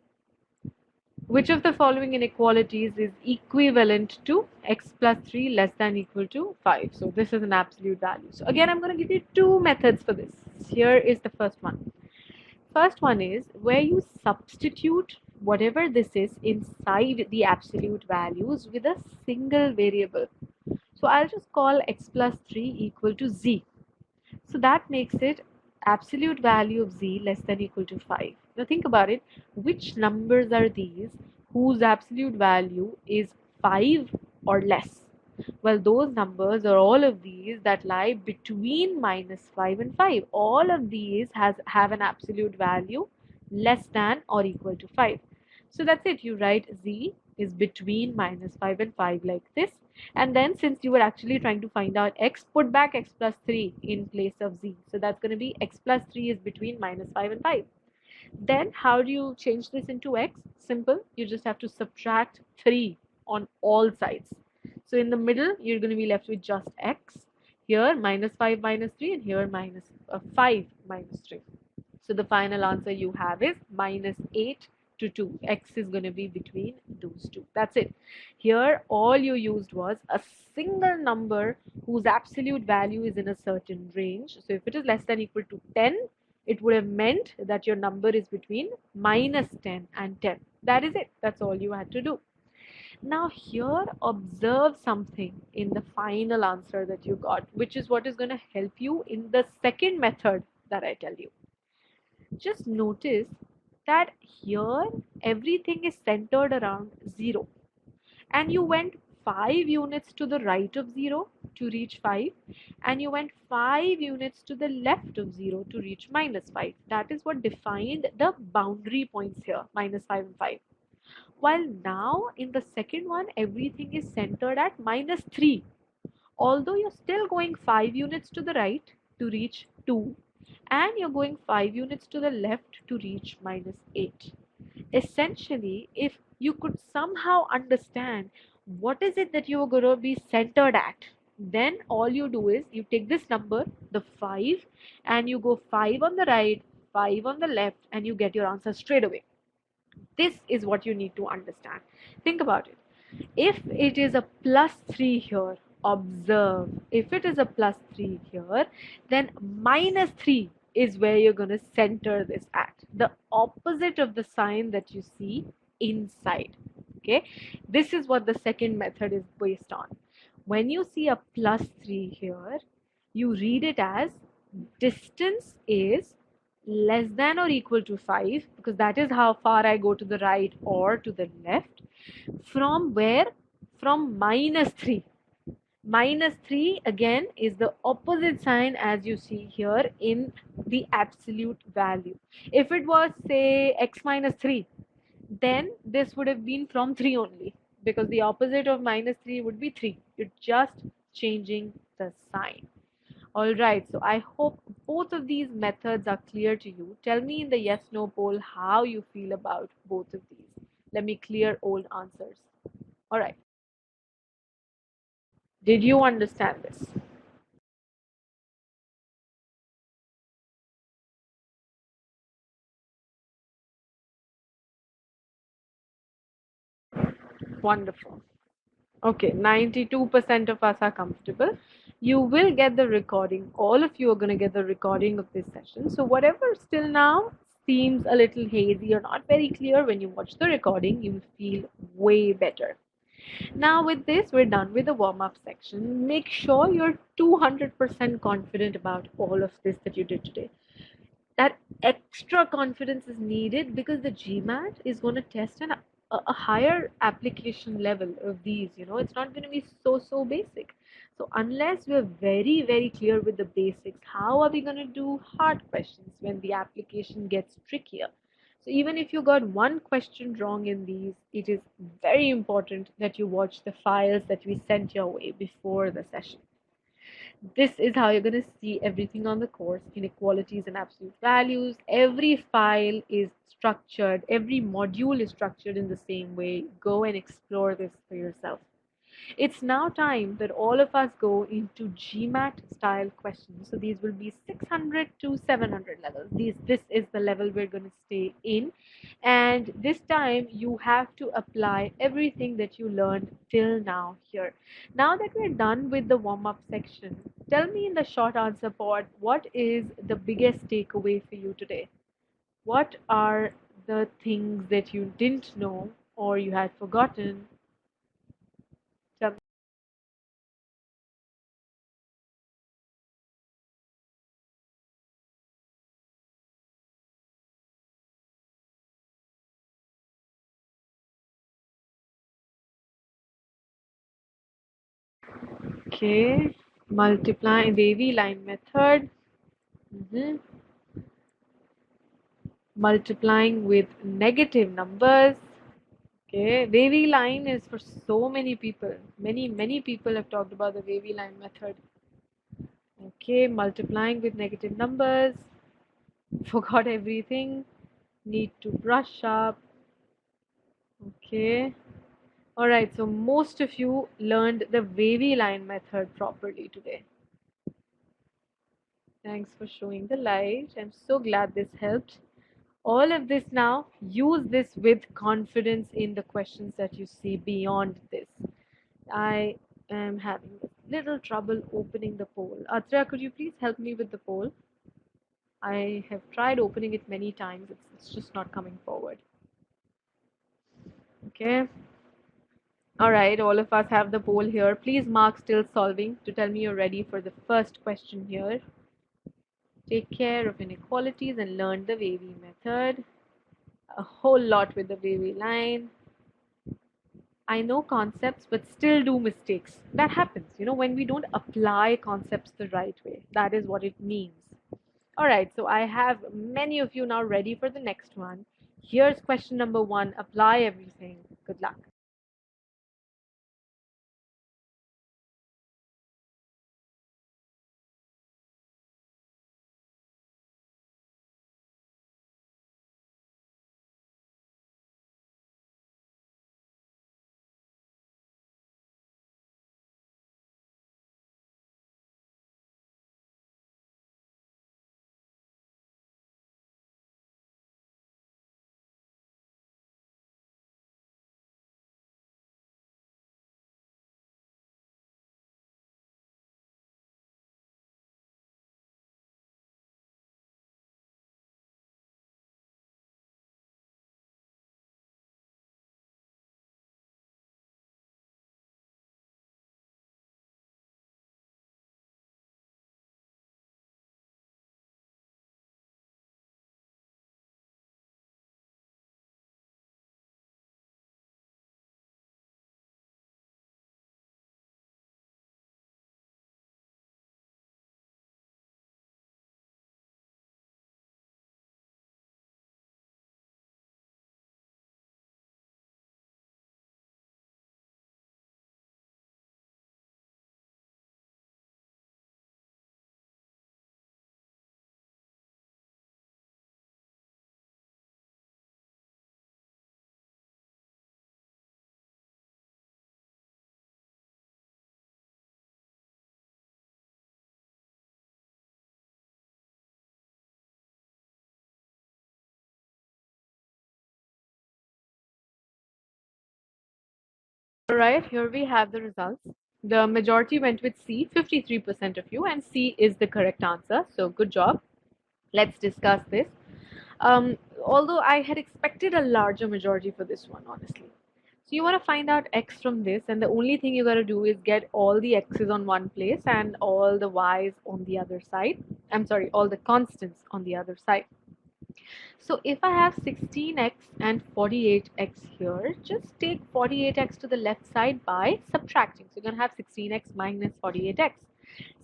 Which of the following inequalities is equivalent to x plus 3 less than equal to 5? So this is an absolute value. So again, I'm going to give you two methods for this. Here is the first one. First one is where you substitute whatever this is inside the absolute values with a single variable. So I'll just call x plus 3 equal to z. So that makes it absolute value of z less than equal to 5. Now think about it. Which numbers are these whose absolute value is 5 or less? Well, those numbers are all of these that lie between minus 5 and 5. All of these have an absolute value less than or equal to 5. So that's it. You write z is between minus 5 and 5 like this. And then since you were actually trying to find out x, put back x plus 3 in place of z. So that's going to be x plus 3 is between minus 5 and 5. Then how do you change this into x? Simple. You just have to subtract 3 on all sides. So in the middle, you're going to be left with just x. Here, minus 5 minus 3, and here, minus 5 minus 3. So the final answer you have is minus 8 to 2. X is going to be between those two. That's it. Here, all you used was a single number whose absolute value is in a certain range. So if it is less than equal to 10, it would have meant that your number is between minus 10 and 10. That is it. That's all you had to do. Now here, observe something in the final answer that you got, which is what is going to help you in the second method that I tell you. Just notice that here everything is centered around 0, and you went 5 units to the right of 0 to reach 5, and you went 5 units to the left of 0 to reach minus 5. That is what defined the boundary points here, minus 5 and 5. While now in the second one, everything is centered at minus 3. Although you're still going 5 units to the right to reach 2, and you're going 5 units to the left to reach minus 8. Essentially, if you could somehow understand what is it that you're going to be centered at, then all you do is you take this number, the 5, and you go 5 on the right, 5 on the left, and you get your answer straight away. This is what you need to understand. Think about it. If it is a plus 3 here, observe, if it is a plus 3 here, then minus 3 is where you're going to center this at, the opposite of the sign that you see inside. Okay, this is what the second method is based on. When you see a plus 3 here, you read it as distance is less than or equal to 5, because that is how far I go to the right or to the left. From where? From minus 3. Minus 3 again is the opposite sign as you see here in the absolute value. If it was say x minus 3, then this would have been from 3 only, because the opposite of minus 3 would be 3. You're just changing the sign. All right, so I hope both of these methods are clear to you. Tell me in the yes no poll how you feel about both of these. Let me clear old answers. All right. Did you understand this? Wonderful. Okay, 92% of us are comfortable. You will get the recording. All of you are going to get the recording of this session. So whatever still now seems a little hazy or not very clear, when you watch the recording, you will feel way better. Now with this, we're done with the warm-up section. Make sure you're 200% confident about all of this that you did today. That extra confidence is needed because the GMAT is going to test a higher application level of these. It's not going to be so basic. So unless we're very clear with the basics, how are we going to do hard questions when the application gets trickier? So even if you got one question wrong in these, it is very important that you watch the files that we sent your way before the session. This is how you're going to see everything on the course: inequalities and absolute values. Every file is structured, every module is structured in the same way. Go and explore this for yourself. It's now time that all of us go into GMAT style questions. So these will be 600 to 700 levels. This is the level we're going to stay in. And this time you have to apply everything that you learned till now here. Now that we're done with the warm up section, tell me in the short answer pod, what is the biggest takeaway for you today? What are the things that you didn't know or you had forgotten? Tell me. Okay, multiply wavy line method. Mhm. Multiplying with negative numbers. Okay, wavy line is for so many people. Many people have talked about the wavy line method. Okay, multiplying with negative numbers. Forgot everything. Need to brush up. Okay. All right, so most of you learned the wavy line method properly today. Thanks for showing the light. I'm so glad this helped. All of this now, use this with confidence in the questions that you see beyond this. I am having a little trouble opening the poll. Atra, could you please help me with the poll? I have tried opening it many times. It's just not coming forward. Okay. All right, all of us have the poll here. Please mark still solving to tell me you're ready for the first question here. Take care of inequalities and learn the Wavy method. A whole lot with the Wavy line. I know concepts but still do mistakes. That happens, when we don't apply concepts the right way. That is what it means. All right, so I have many of you now ready for the next one. Here's question number 1. Apply everything. Good luck. All right, here we have the results. The majority went with C, 53% of you, and C is the correct answer. So good job. Let's discuss this. Although I had expected a larger majority for this one, honestly. So you want to find out x from this, and the only thing you got to do is get all the x's on one place and all the y's on the other side. I'm sorry, all the constants on the other side. So if I have 16x and 48x here, just take 48x to the left side by subtracting. So you're going to have 16x minus 48x.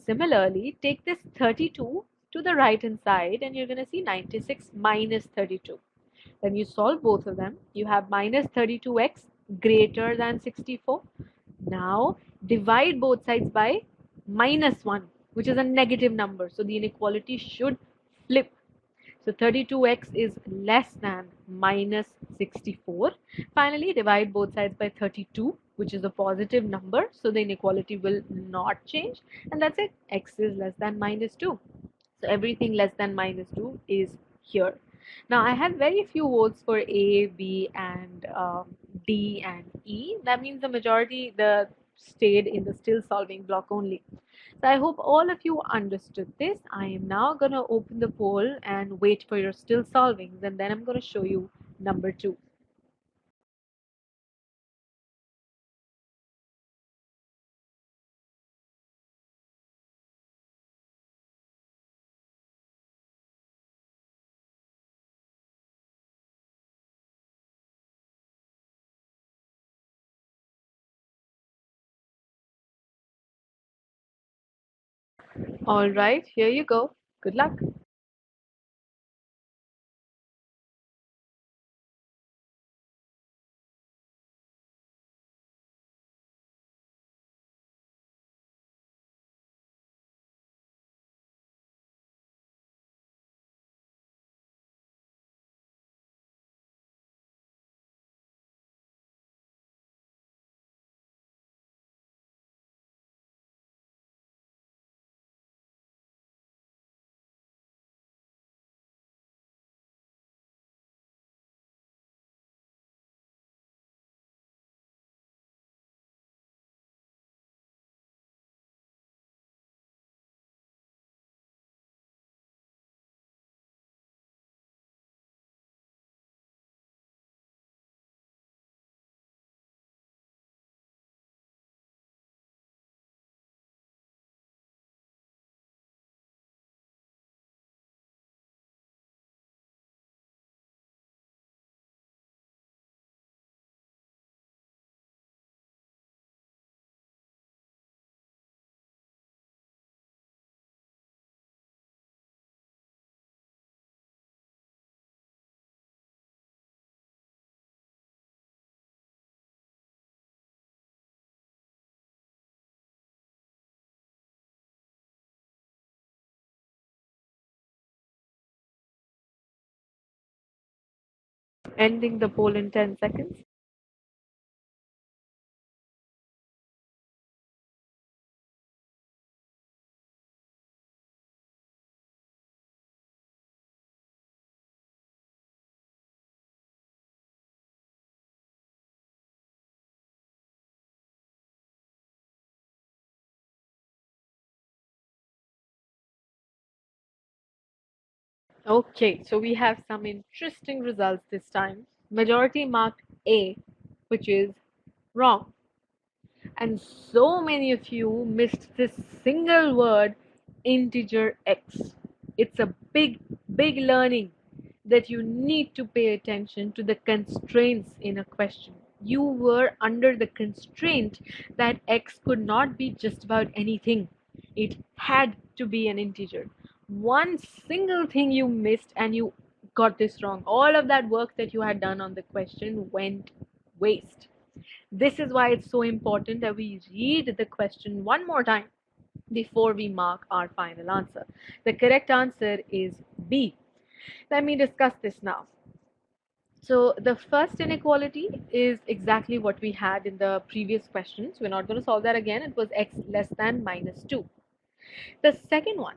Similarly, take this 32 to the right hand side and you're going to see 96 minus 32. Then you solve both of them. You have minus 32x greater than 64. Now divide both sides by minus 1, which is a negative number. So the inequality should flip. So 32x is less than minus 64. Finally, divide both sides by 32, which is a positive number. So the inequality will not change. And that's it. X is less than minus 2. So everything less than minus 2 is here. Now I had very few votes for A, B, and D and E. That means the majority stayed in the still solving block only. So I hope all of you understood this. I am now going to open the poll and wait for your still solvings, and then I'm going to show you number 2. All right, here you go. Good luck. Ending the poll in 10 seconds. Okay, so we have some interesting results this time. Majority marked A, which is wrong. And so many of you missed this single word, integer x. It's a big learning that you need to pay attention to the constraints in a question. You were under the constraint that x could not be just about anything. It had to be an integer. One single thing you missed and you got this wrong. All of that work that you had done on the question went waste. This is why it's so important that we read the question one more time before we mark our final answer. The correct answer is B. Let me discuss this now. So the first inequality is exactly what we had in the previous questions. We're not going to solve that again. It was x less than minus 2. The second one,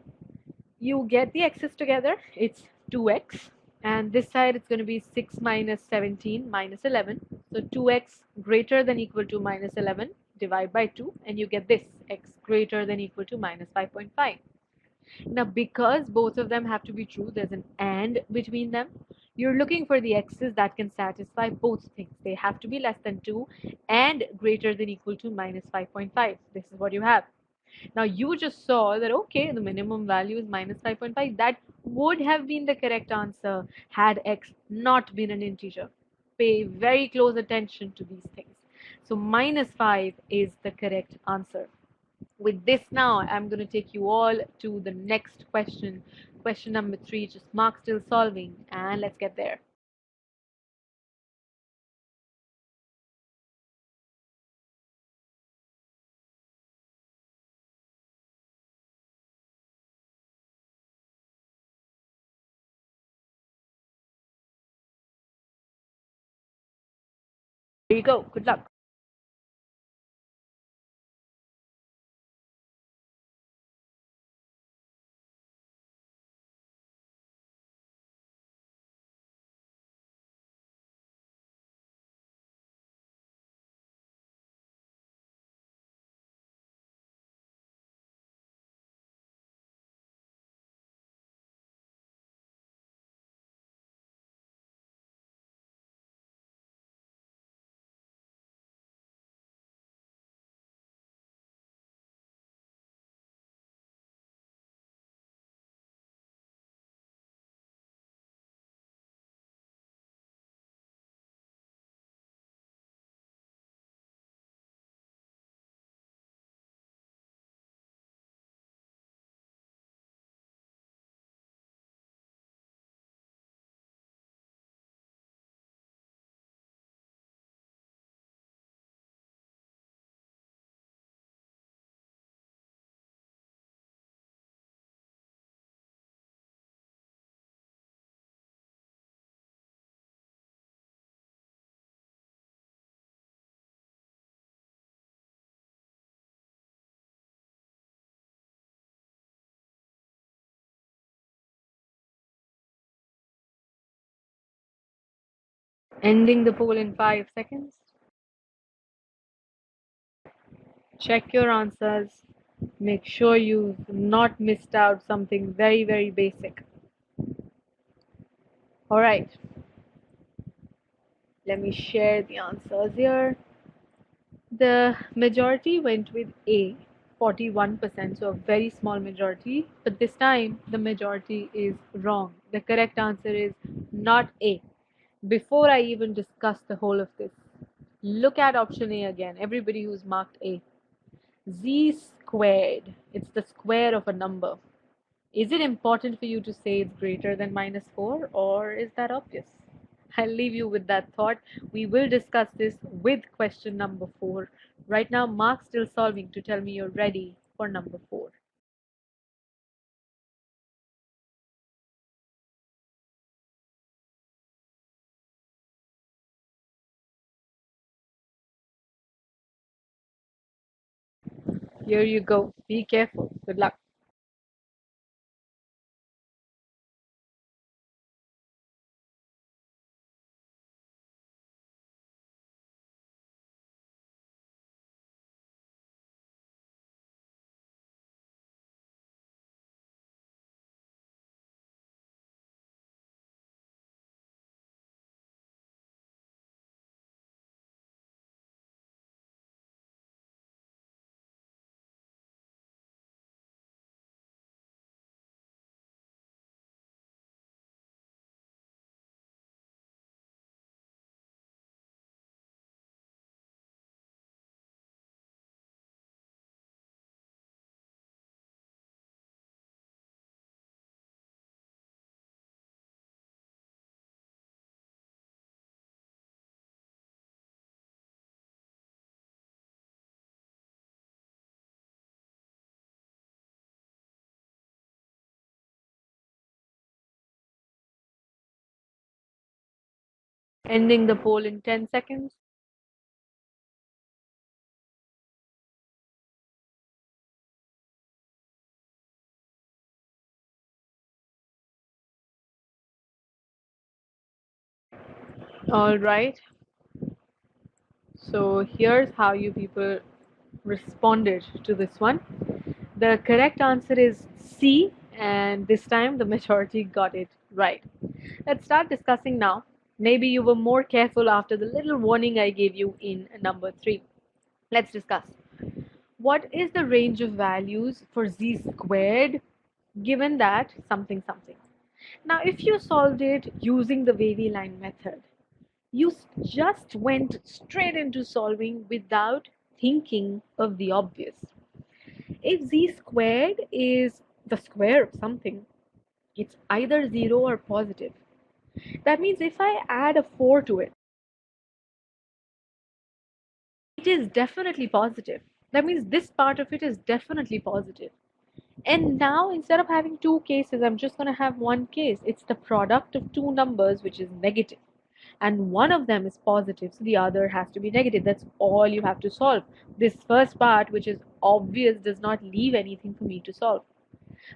you get the x's together, it's 2x, and this side it's going to be 6 minus 17 minus 11. So 2x greater than equal to minus 11, divide by 2, and you get this, x greater than equal to minus 5.5. Now because both of them have to be true, there's an and between them. You're looking for the x's that can satisfy both things. They have to be less than 2 and greater than equal to minus 5.5. This is what you have. Now you just saw that, okay, the minimum value is minus 5.5. That would have been the correct answer had x not been an integer. Pay very close attention to these things. So minus 5 is the correct answer. With this now, I'm going to take you all to the next question. Question number 3, just mark still solving, and let's get there. Here you go. Good luck. Ending the poll in 5 seconds. Check your answers. Make sure you've not missed out something very, very basic. All right. Let me share the answers here. The majority went with A, 41%, so a very small majority. But this time, the majority is wrong. The correct answer is not A. Before I even discuss the whole of this, look at option A again. Everybody who's marked A. Z squared. It's the square of a number. Is it important for you to say it's greater than -4, or is that obvious? I'll leave you with that thought. We will discuss this with question number 4. Right now, Mark's still solving to tell me you're ready for number 4. Here you go. Be careful. Good luck. Ending the poll in 10 seconds. All right. So here's how you people responded to this one. The correct answer is C, and this time the majority got it right. Let's start discussing now. Maybe you were more careful after the little warning I gave you in number 3. Let's discuss. What is the range of values for z squared given that something something? Now, if you solved it using the wavy line method, you just went straight into solving without thinking of the obvious. If z squared is the square of something, it's either 0 or positive. That means if I add a 4 to it, it is definitely positive. That means this part of it is definitely positive. And now instead of having two cases, I'm just going to have one case. It's the product of two numbers, which is negative. and one of them is positive, so the other has to be negative. That's all you have to solve. This first part, which is obvious, does not leave anything for me to solve.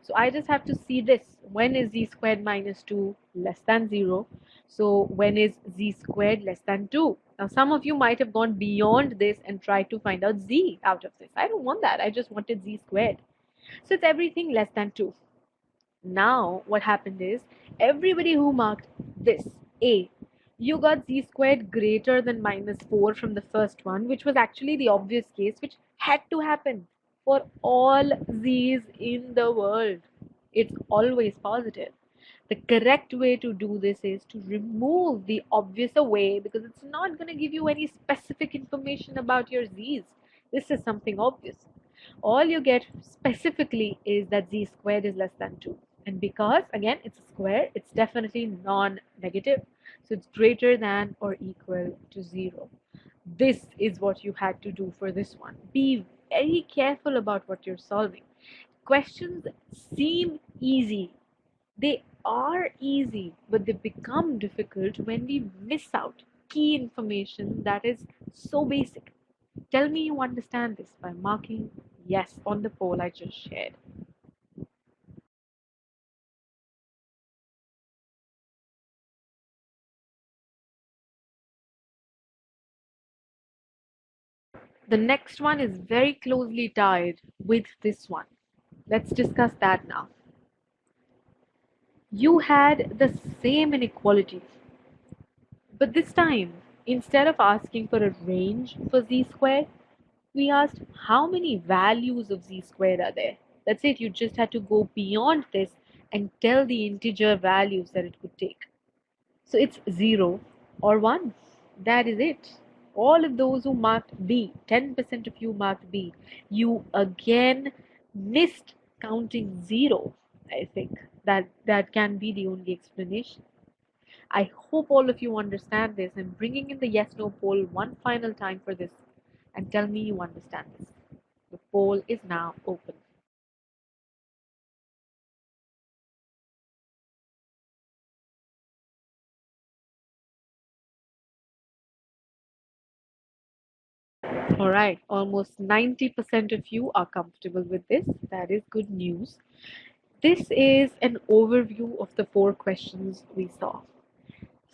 So I just have to see this. When is z squared minus 2 less than 0? So when is z squared less than 2? Now some of you might have gone beyond this and tried to find out z out of this. I don't want that. I just wanted z squared. So it's everything less than 2. Now what happened is everybody who marked this A, you got z squared greater than minus 4 from the first one, which was actually the obvious case, which had to happen for all z's in the world. It's always positive. The correct way to do this is to remove the obvious away, because it's not going to give you any specific information about your z's. This is something obvious. All you get specifically is that z squared is less than 2. And because, again, it's a square, it's definitely non-negative. So it's greater than or equal to 0. This is what you had to do for this one. Be very careful about what you're solving. Questions seem easy. They are easy, but they become difficult when we miss out key information that is so basic. Tell me you understand this by marking yes on the poll I just shared. The next one is very closely tied with this one. Let's discuss that now. You had the same inequalities, but this time, instead of asking for a range for z squared, we asked how many values of z squared are there. That's it, you just had to go beyond this and tell the integer values that it could take. So it's 0 or 1. That is it. All of those who marked B, 10% of you marked B, you again missed counting 0. I think that can be the only explanation. I hope all of you understand this. I'm bringing in the yes no poll one final time for this, and tell me you understand this. The poll is now open. All right, almost 90% of you are comfortable with this. That is good news. This is an overview of the 4 questions we saw.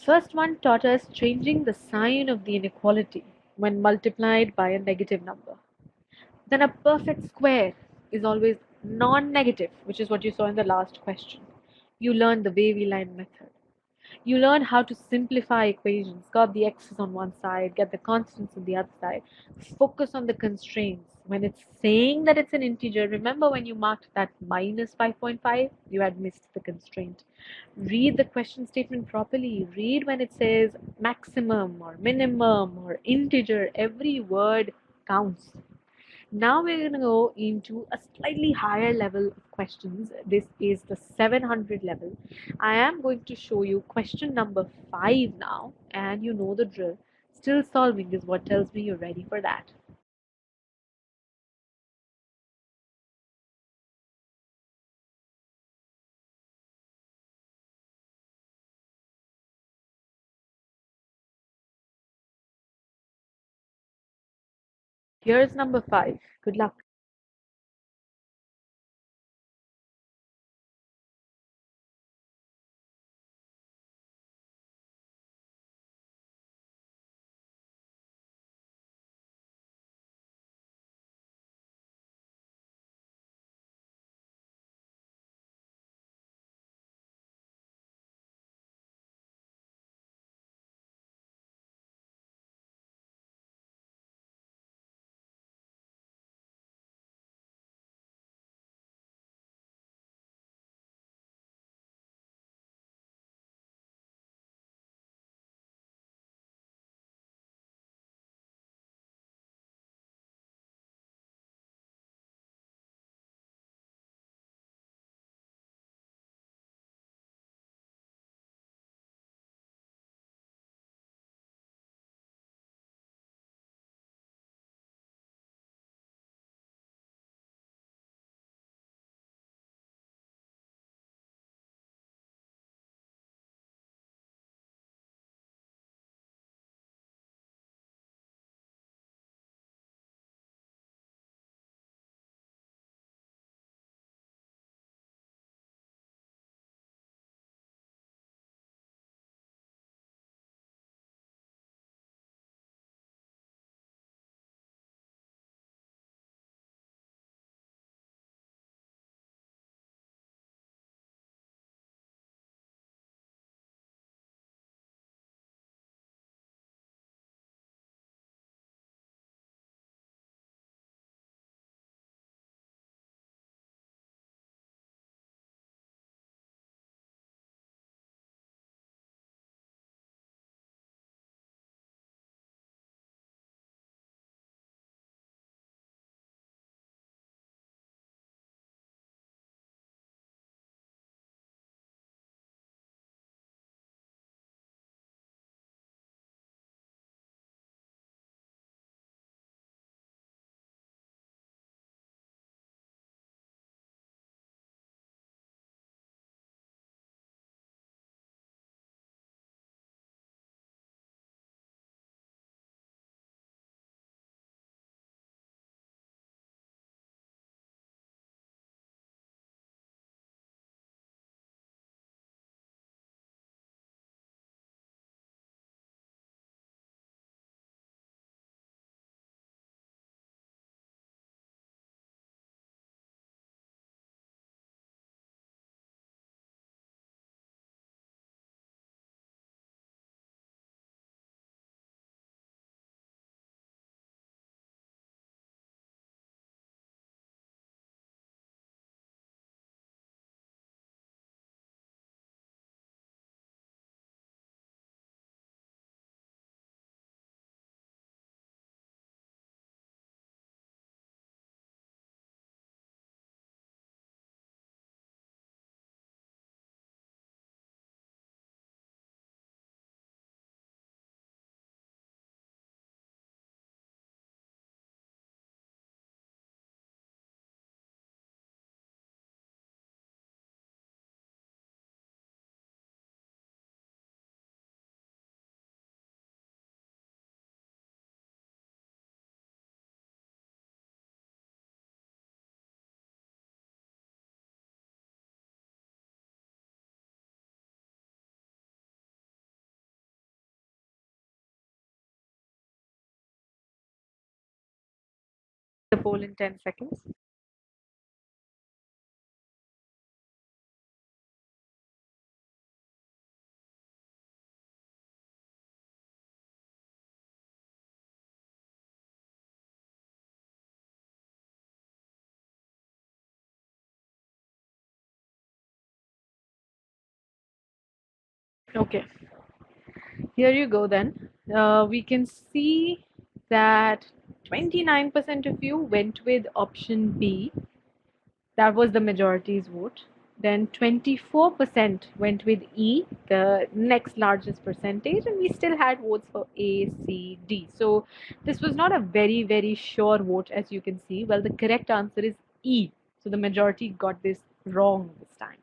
First one taught us changing the sign of the inequality when multiplied by a negative number. Then a perfect square is always non-negative, which is what you saw in the last question. You learned the wavy line method. You learn how to simplify equations, got the x's on one side, get the constants on the other side, focus on the constraints. When it's saying that it's an integer, remember when you marked that minus 5.5, you had missed the constraint. Read the question statement properly. Read when it says maximum or minimum or integer, every word counts. Now we're going to go into a slightly higher level of questions. This is the 700 level. I am going to show you question number 5 now, and you know the drill. Still solving is what tells me you're ready for that. Here's number 5. Good luck. The poll in 10 seconds. Okay, here you go then. We can see that 29% of you went with option B. That was the majority's vote. Then 24% went with E, the next largest percentage, and we still had votes for A, C, D. So this was not a very, very sure vote, as you can see. Well, the correct answer is E. So the majority got this wrong this time.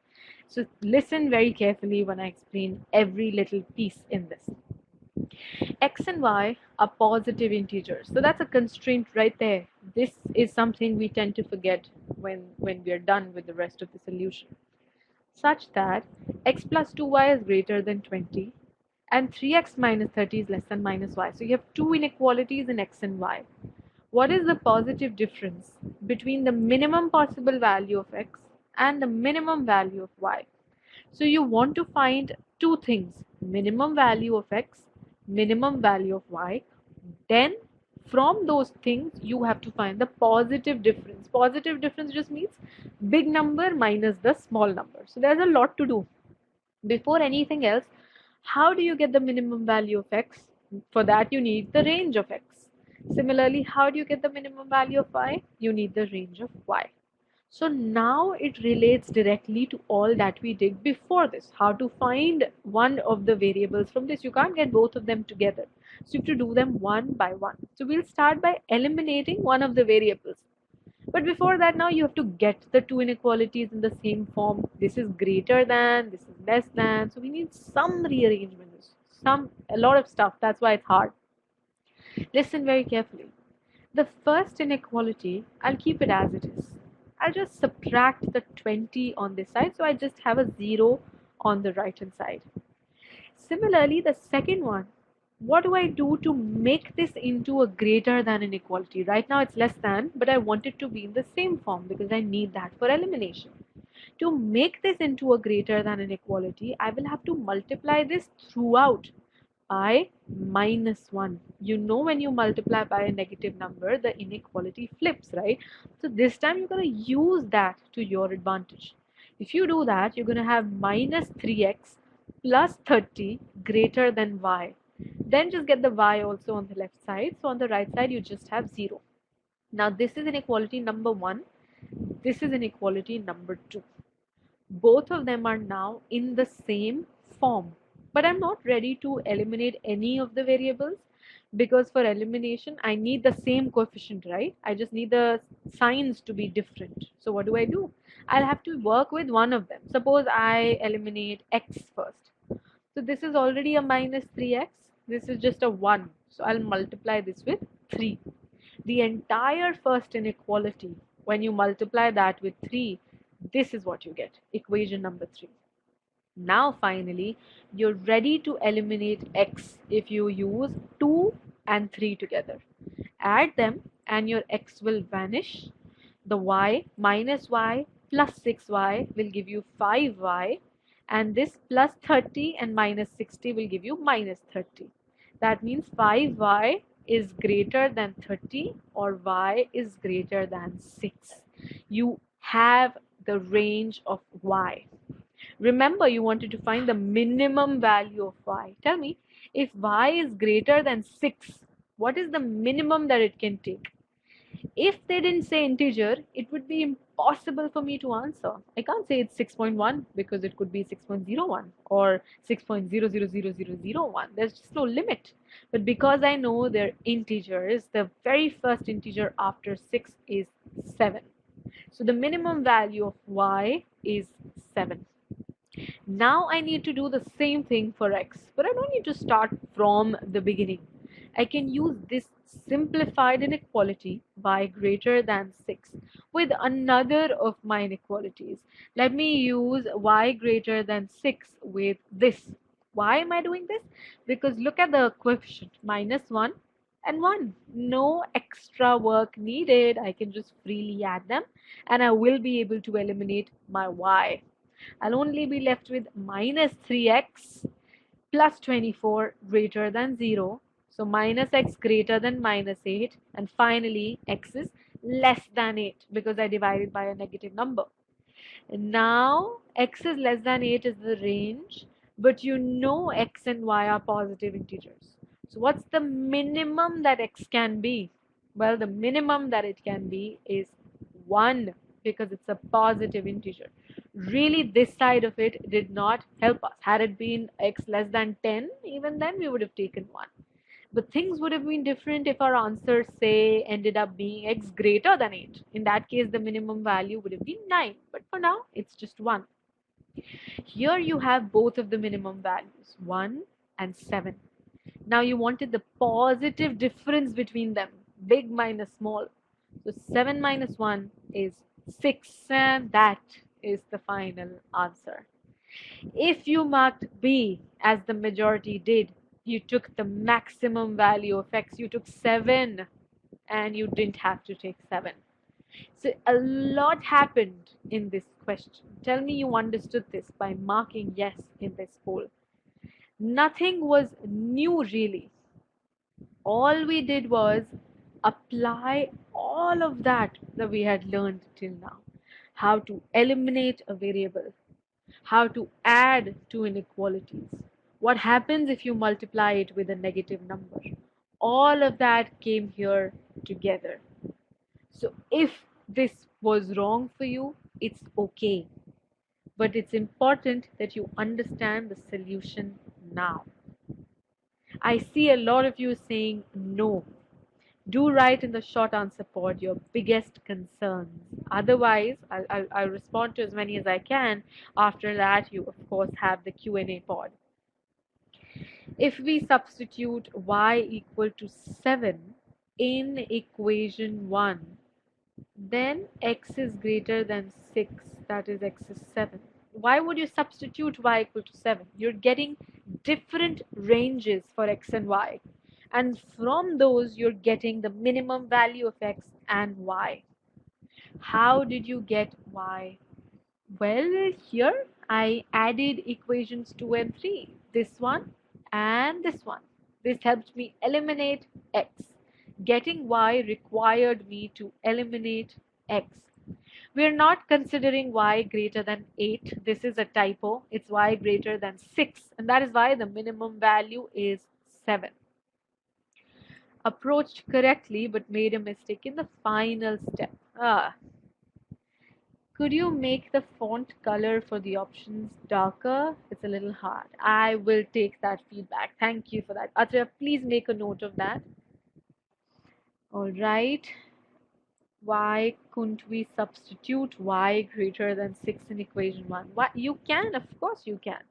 So listen very carefully when I explain every little piece in this. X and Y are positive integers. So that's a constraint right there. This is something we tend to forget when we are done with the rest of the solution. Such that x plus 2y is greater than 20 and 3x minus 30 is less than minus y. So you have two inequalities in x and y. What is the positive difference between the minimum possible value of x and the minimum value of y? So you want to find two things, minimum value of x, minimum value of y. Then from those things, you have to find the positive difference. Positive difference just means big number minus the small number. So there's a lot to do. Before anything else, how do you get the minimum value of x? For that, you need the range of x. Similarly, how do you get the minimum value of y? You need the range of y. So now it relates directly to all that we did before this. How to find one of the variables from this. You can't get both of them together. So you have to do them one by one. So we'll start by eliminating one of the variables. But before that, now you have to get the two inequalities in the same form. This is greater than, this is less than. So we need some rearrangement, a lot of stuff. That's why it's hard. Listen very carefully. The first inequality, I'll keep it as it is. I'll just subtract the 20 on this side, so I just have a 0 on the right hand side. Similarly, the second one, what do I do to make this into a greater than inequality? Right now it's less than, but I want it to be in the same form because I need that for elimination. To make this into a greater than inequality, I will have to multiply this throughout by minus 1. You know, when you multiply by a negative number, the inequality flips, right? So this time you're going to use that to your advantage. If you do that, you're going to have minus 3x plus 30 greater than y. Then just get the y also on the left side. So on the right side, you just have 0. Now this is inequality number 1. This is inequality number 2. Both of them are now in the same form. But I'm not ready to eliminate any of the variables because for elimination, I need the same coefficient, right? I just need the signs to be different. So what do? I'll have to work with one of them. Suppose I eliminate x first. So this is already a minus 3x. This is just a 1. So I'll multiply this with 3. The entire first inequality, when you multiply that with 3, this is what you get, equation number 3. Now finally, you're ready to eliminate x if you use 2 and 3 together. Add them and your x will vanish. The y minus y plus 6y will give you 5y, and this plus 30 and minus 60 will give you minus 30. That means 5y is greater than 30 or y is greater than 6. You have the range of y. Remember, you wanted to find the minimum value of y. Tell me, if y is greater than 6, what is the minimum that it can take? If they didn't say integer, it would be impossible for me to answer. I can't say it's 6.1 because it could be 6.01 or 6.000001. There's just no limit. But because I know they're integers, the very first integer after 6 is 7. So the minimum value of y is 7. Now I need to do the same thing for x, but I don't need to start from the beginning. I can use this simplified inequality y greater than 6 with another of my inequalities. Let me use y greater than 6 with this. Why am I doing this? Because look at the coefficient, minus 1 and 1. No extra work needed. I can just freely add them and I will be able to eliminate my y. I'll only be left with minus 3x plus 24 greater than 0. So minus x greater than minus 8. And finally, x is less than 8 because I divided by a negative number. And now, x is less than 8 is the range, but you know x and y are positive integers. So what's the minimum that x can be? Well, the minimum that it can be is 1 because it's a positive integer. Really, this side of it did not help us. Had it been x less than 10, even then we would have taken 1. But things would have been different if our answer, say, ended up being x greater than 8. In that case, the minimum value would have been 9. But for now, it's just 1. Here you have both of the minimum values, 1 and 7. Now you wanted the positive difference between them, big minus small. So 7 minus 1 is 6, and that is the final answer. If you marked B as the majority did, you took the maximum value of x. You took 7 and you didn't have to take 7. So a lot happened in this question. Tell me you understood this by marking yes in this poll. Nothing was new really. All we did was apply all of that we had learned till now. How to eliminate a variable, how to add two inequalities, what happens if you multiply it with a negative number. All of that came here together. So if this was wrong for you, it's okay. But it's important that you understand the solution now. I see a lot of you saying no. Do write in the short answer pod your biggest concerns. Otherwise, I'll respond to as many as I can. After that, you, of course, have the Q&A pod. If we substitute y equal to 7 in equation 1, then x is greater than 6, that is x is 7. Why would you substitute y equal to 7? You're getting different ranges for x and y. And from those, you're getting the minimum value of x and y. How did you get y? Well, here I added equations 2 and 3. This one and this one. This helped me eliminate x. Getting y required me to eliminate x. We're not considering y greater than 8. This is a typo. It's y greater than 6. And that is why the minimum value is 7. Approached correctly but made a mistake in the final step. Could you make the font color for the options darker? It's a little hard. I will take that feedback. Thank you for that. Atra, please make a note of that. All right. Why couldn't we substitute y greater than 6 in equation 1? Why? You can, of course you can.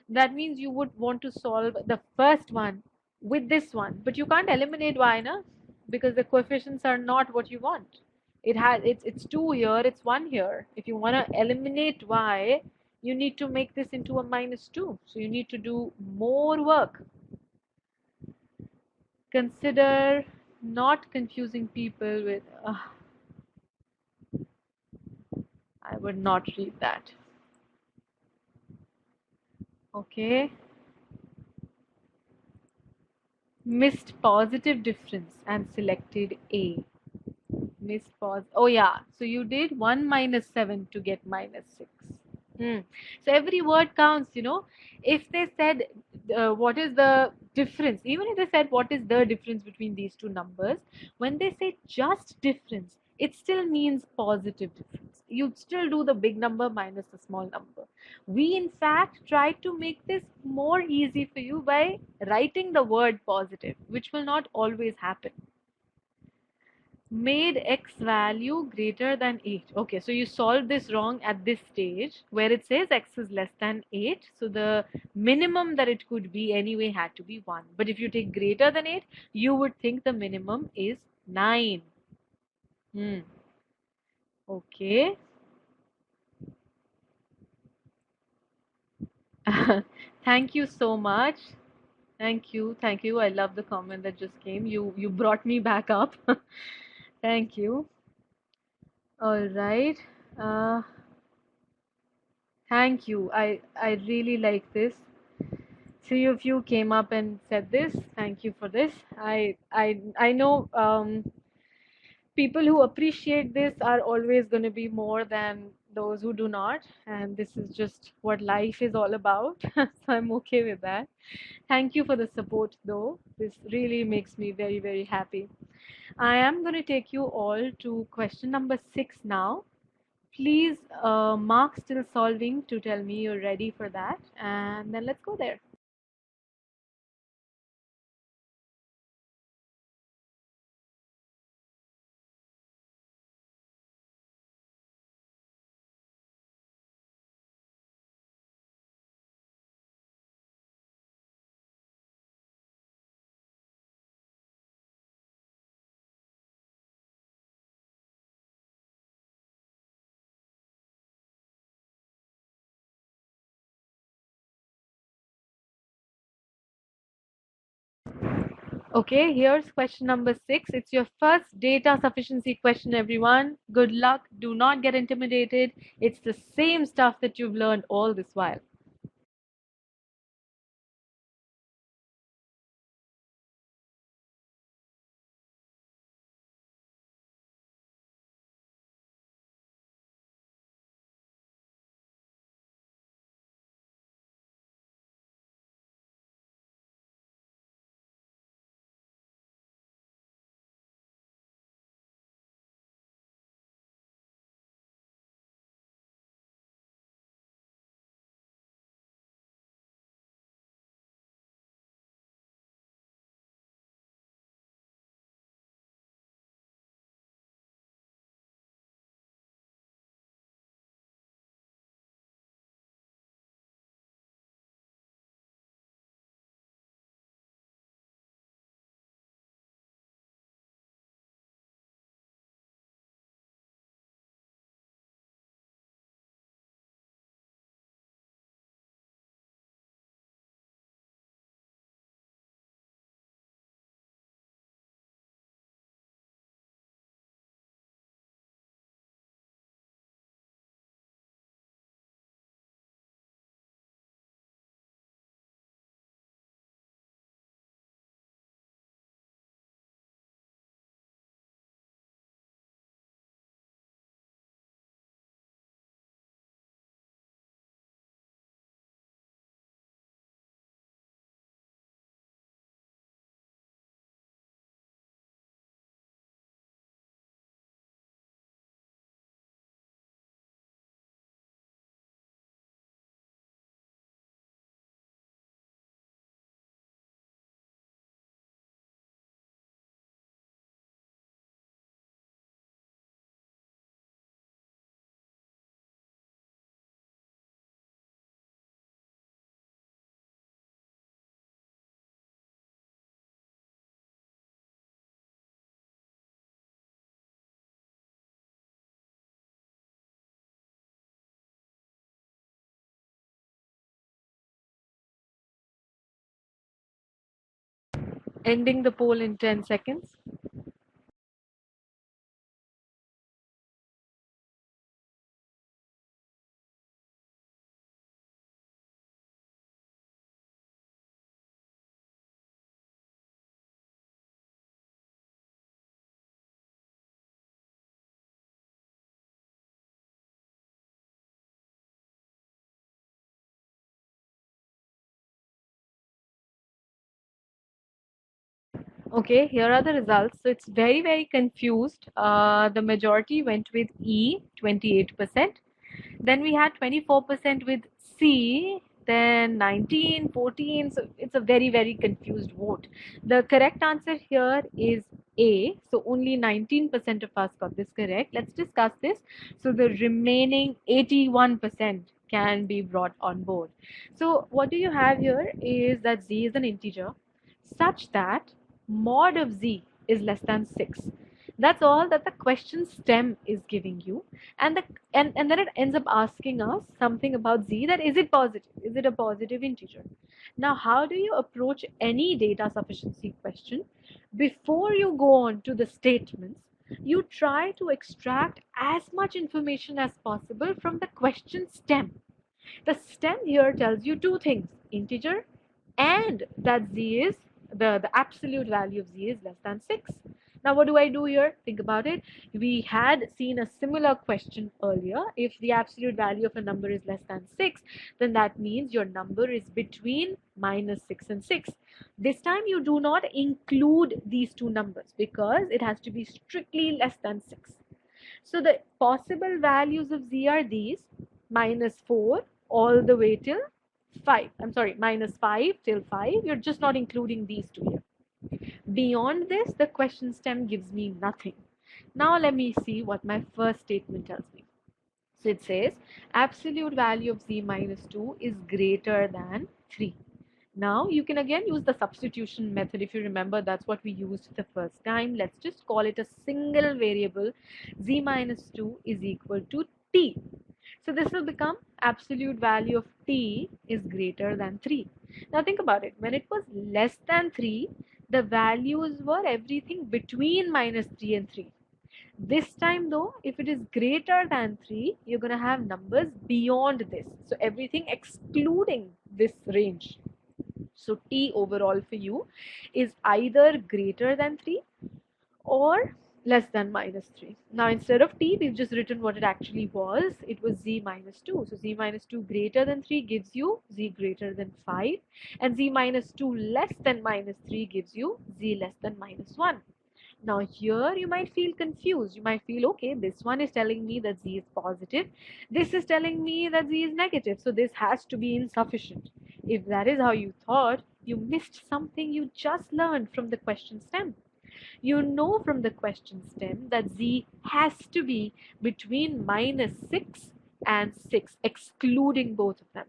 That means you would want to solve the first one with this one, but you can't eliminate y, na? Because the coefficients are not what you want. It's 2 here, it's 1 here. If you want to eliminate y, you need to make this into a minus 2. So you need to do more work. Consider not confusing people with I would not read that. Okay. Missed positive difference and selected A. Missed pause. Oh yeah. So you did 1 minus 7 to get minus 6. So every word counts, you know. If they said what is the difference, even if they said what is the difference between these two numbers, when they say just difference, it still means positive difference. You'd still do the big number minus the small number. We, in fact, tried to make this more easy for you by writing the word positive, which will not always happen. Made x value greater than 8. Okay, so you solved this wrong at this stage where it says x is less than 8. So the minimum that it could be anyway had to be 1. But if you take greater than 8, you would think the minimum is 9. Okay. Thank you so much. Thank you. Thank you. I love the comment that just came. You brought me back up. Thank you. All right. Uh, Thank you. I really like this. Three of you came up and said this. Thank you for this. I know people who appreciate this are always going to be more than those who do not, and this is just what life is all about. So I'm okay with that. Thank you for the support, though. This really makes me very, very happy. I am going to take you all to question number 6 now. Please mark still solving to tell me you're ready for that, and then let's go there. Okay, here's question number 6. It's your first data sufficiency question, everyone. Good luck. Do not get intimidated. It's the same stuff that you've learned all this while. Ending the poll in 10 seconds. Okay, here are the results. So it's very, very confused. The majority went with E, 28%. Then we had 24% with C, then 19, 14. So it's a very, very confused vote. The correct answer here is A. So only 19% of us got this correct. Let's discuss this. So the remaining 81% can be brought on board. So what do you have here is that Z is an integer such that mod of Z is less than 6. That's all that the question stem is giving you. And then it ends up asking us something about z, that is it positive? Is it a positive integer? Now, how do you approach any data sufficiency question? Before you go on to the statements, you try to extract as much information as possible from the question stem. The stem here tells you two things: integer, and that z is the absolute value of z is less than 6. Now what do I do here? Think about it. We had seen a similar question earlier. If the absolute value of a number is less than 6, then that means your number is between -6 and 6. This time you do not include these two numbers because it has to be strictly less than 6. So the possible values of z are these: -4 all the way till 5. I'm sorry, -5 till 5. You're just not including these two here. Beyond this, the question stem gives me nothing. Now let me see what my first statement tells me. So it says absolute value of z minus 2 is greater than 3. Now you can again use the substitution method. If you remember, that's what we used the first time. Let's just call it a single variable. Z minus 2 is equal to t. So this will become absolute value of t is greater than 3. Now think about it. When it was less than 3, the values were everything between -3 and 3. This time though, if it is greater than 3, you're going to have numbers beyond this. So everything excluding this range. So t overall for you is either greater than 3 or less than -3. Now instead of t, we've just written what it actually was. It was z minus 2. So z minus 2 greater than 3 gives you z greater than 5. And z minus 2 less than -3 gives you z less than -1. Now here you might feel confused. You might feel, okay, this one is telling me that z is positive. This is telling me that z is negative. So this has to be insufficient. If that is how you thought, you missed something you just learned from the question stem. You know from the question stem that z has to be between -6 and 6, excluding both of them.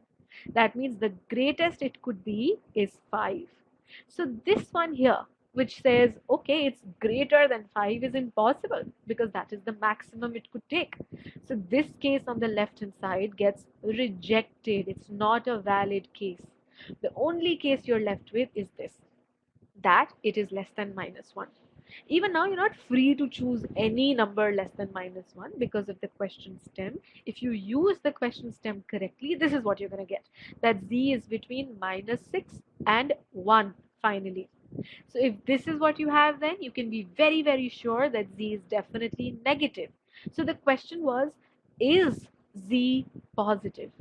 That means the greatest it could be is 5. So this one here, which says, okay, it's greater than 5, is impossible because that is the maximum it could take. So this case on the left hand side gets rejected. It's not a valid case. The only case you're left with is this, that it is less than -1. Even now, you're not free to choose any number less than -1 because of the question stem. If you use the question stem correctly, this is what you're going to get, that z is between -6 and 1 finally. So if this is what you have, then you can be very, very sure that z is definitely negative. So the question was, is z positive?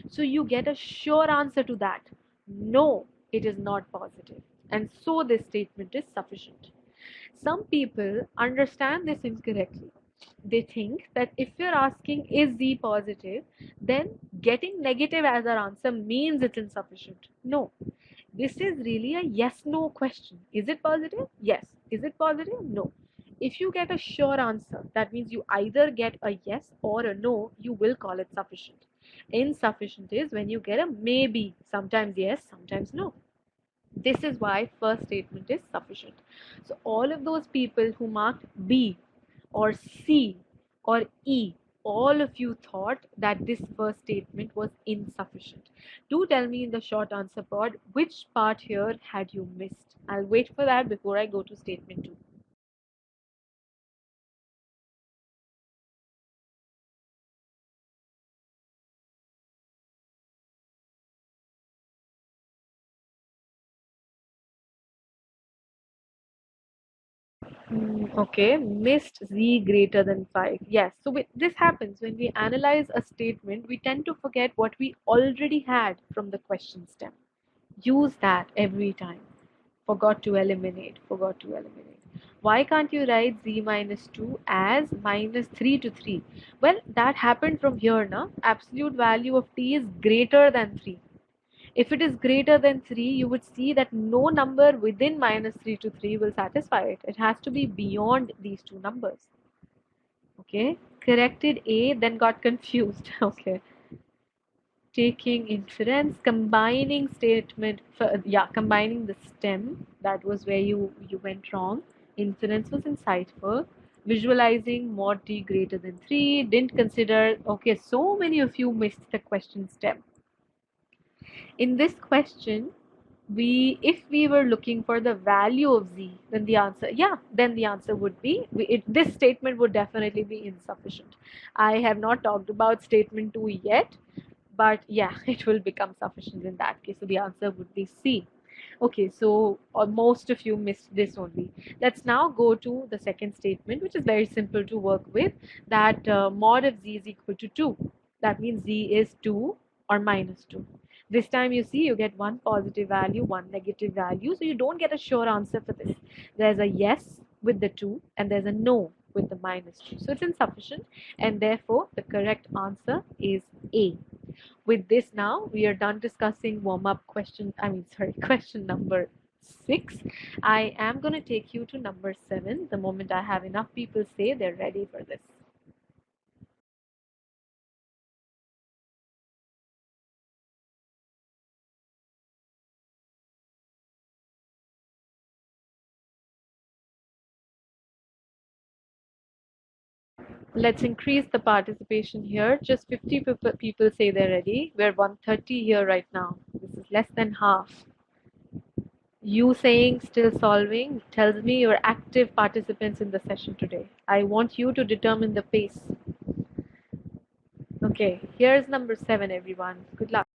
So you get a sure answer to that. No, it is not positive. And so this statement is sufficient. Some people understand this incorrectly. They think that if you're asking is z positive, then getting negative as our answer means it's insufficient. No, this is really a yes-no question. Is it positive? Yes. Is it positive? No. If you get a sure answer, that means you either get a yes or a no, you will call it sufficient. Insufficient is when you get a maybe, sometimes yes, sometimes no. This is why first statement is sufficient. So all of those people who marked B or C or E, all of you thought that this first statement was insufficient. Do tell me in the short answer pod which part here had you missed. I'll wait for that before I go to statement 2. Okay, missed z greater than 5. Yes, so this happens when we analyze a statement, we tend to forget what we already had from the question stem. Use that every time. Forgot to eliminate, forgot to eliminate. Why can't you write z minus 2 as -3 to 3? Well, that happened from here now. Absolute value of t is greater than 3. If it is greater than 3, you would see that no number within -3 to 3 will satisfy it. It has to be beyond these two numbers. Okay, corrected A, then got confused. Okay. Taking inference, combining statement, yeah, combining the stem, that was where you went wrong. Inference was in cipher. visualizing mod d greater than 3, didn't consider, okay, so many of you missed the question step. In this question, if we were looking for the value of z, then the answer, yeah, then the answer would be, this statement would definitely be insufficient. I have not talked about statement 2 yet, but yeah, it will become sufficient in that case. So the answer would be C. Okay, so most of you missed this only. Let's now go to the second statement, which is very simple to work with, that mod of z is equal to 2. That means z is 2 or minus 2. This time you see you get one positive value, one negative value, so you don't get a sure answer for this. There's a yes with the 2 and there's a no with the minus 2. So it's insufficient, and therefore the correct answer is A. With this now, we are done discussing warm-up question number 6. I am going to take you to number 7 the moment I have enough people say they're ready for this. Let's increase the participation here. Just 50 people say they're ready. We're 130 here right now. This is less than half. You saying still solving tells me you're active participants in the session today. I want you to determine the pace. Okay, here's number 7, everyone. Good luck.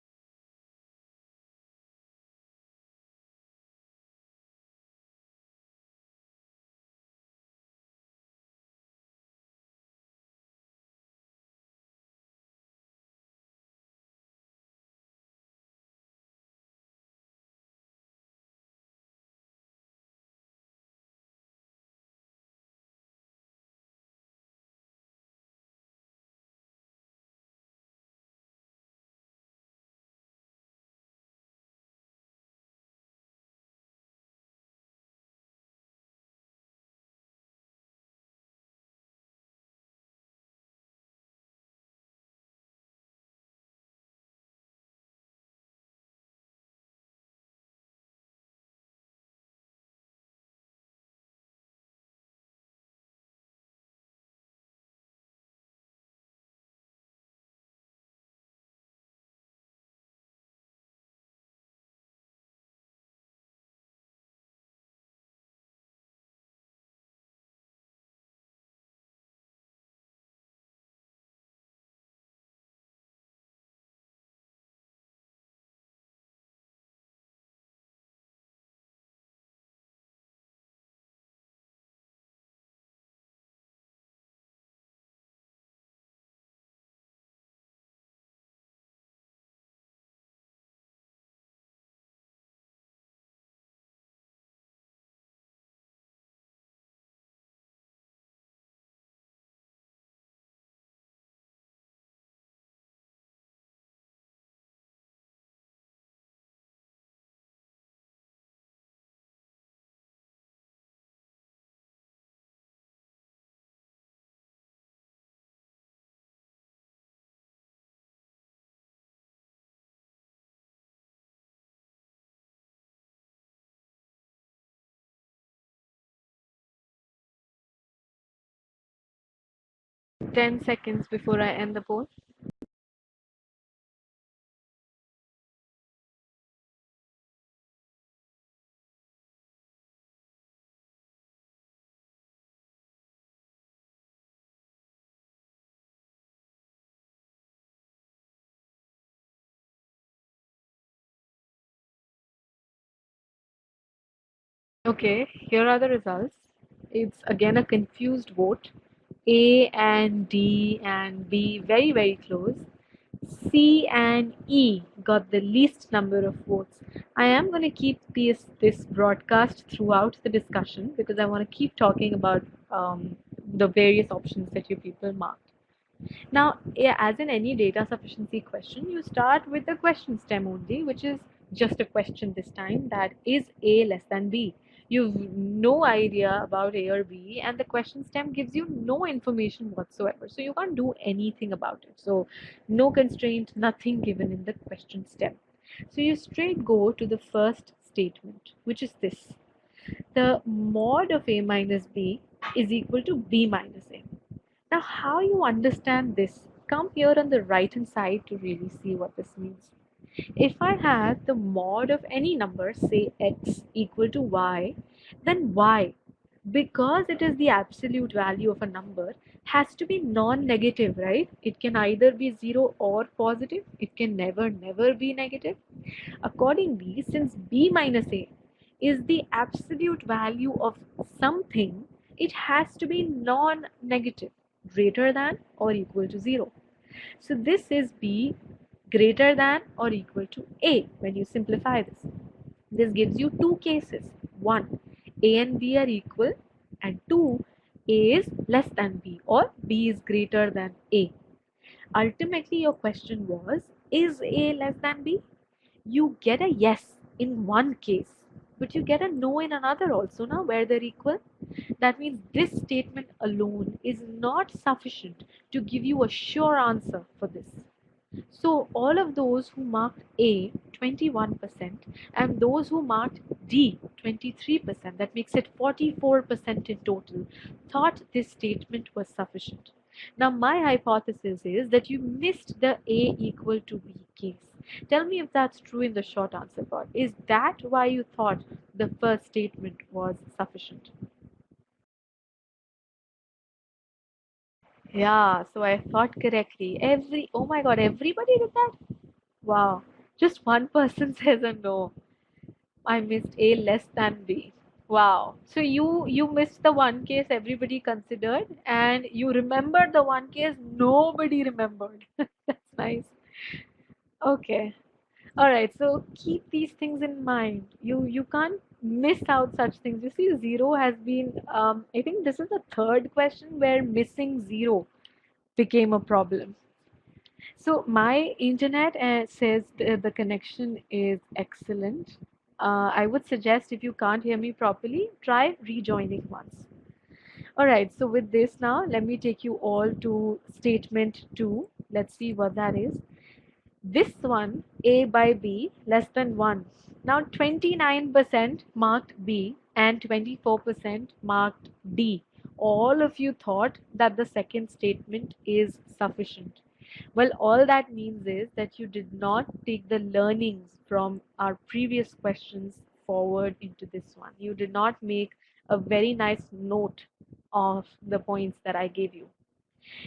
Ten seconds before I end the poll. Okay, here are the results. It's again a confused vote. A and D and B very, very close. C and E got the least number of votes. I am going to keep this broadcast throughout the discussion because I want to keep talking about the various options that you people marked. Now, yeah, as in any data sufficiency question, you start with the question stem only, which is just a question this time, that is A less than B. You've no idea about A or B, and the question stem gives you no information whatsoever. So you can't do anything about it. So no constraint, nothing given in the question stem. So you straight go to the first statement, which is this. The mod of A minus B is equal to b minus a. Now, how you understand this? Come here on the right hand side to really see what this means. If I had the mod of any number, say x equal to y, then y, because it is the absolute value of a number, has to be non-negative, right? It can either be 0 or positive. It can never be negative. Accordingly, since b minus a is the absolute value of something, it has to be non-negative, greater than or equal to 0. So this is b greater than or equal to a when you simplify this. This gives you two cases. One, a and b are equal, and two, a is less than b or b is greater than a. Ultimately, your question was, is a less than b? You get a yes in one case, but you get a no in another also now where they're equal. That means this statement alone is not sufficient to give you a sure answer for this. So all of those who marked A 21% and those who marked D 23%, that makes it 44% in total, thought this statement was sufficient. Now my hypothesis is that you missed the A equal to B case. Tell me if that's true in the short answer part. Is that why you thought the first statement was sufficient? Yeah, so I thought correctly. Oh my God, everybody did that? Wow, just one person says a no. I missed A less than B. Wow. So you missed the one case everybody considered, and you remembered the one case nobody remembered. That's nice. Okay. All right. So keep these things in mind. You can't miss out such things. You see, zero has been. I think this is the third question where missing zero became a problem. So my internet says the connection is excellent. I would suggest if you can't hear me properly, try rejoining once. All right, so with this now, let me take you all to statement 2. Let's see what that is. This one, A by B less than 1. Now 29% marked B and 24% marked D. All of you thought that the second statement is sufficient. Well, all that means is that you did not take the learnings from our previous questions forward into this one. You did not make a very nice note of the points that I gave you.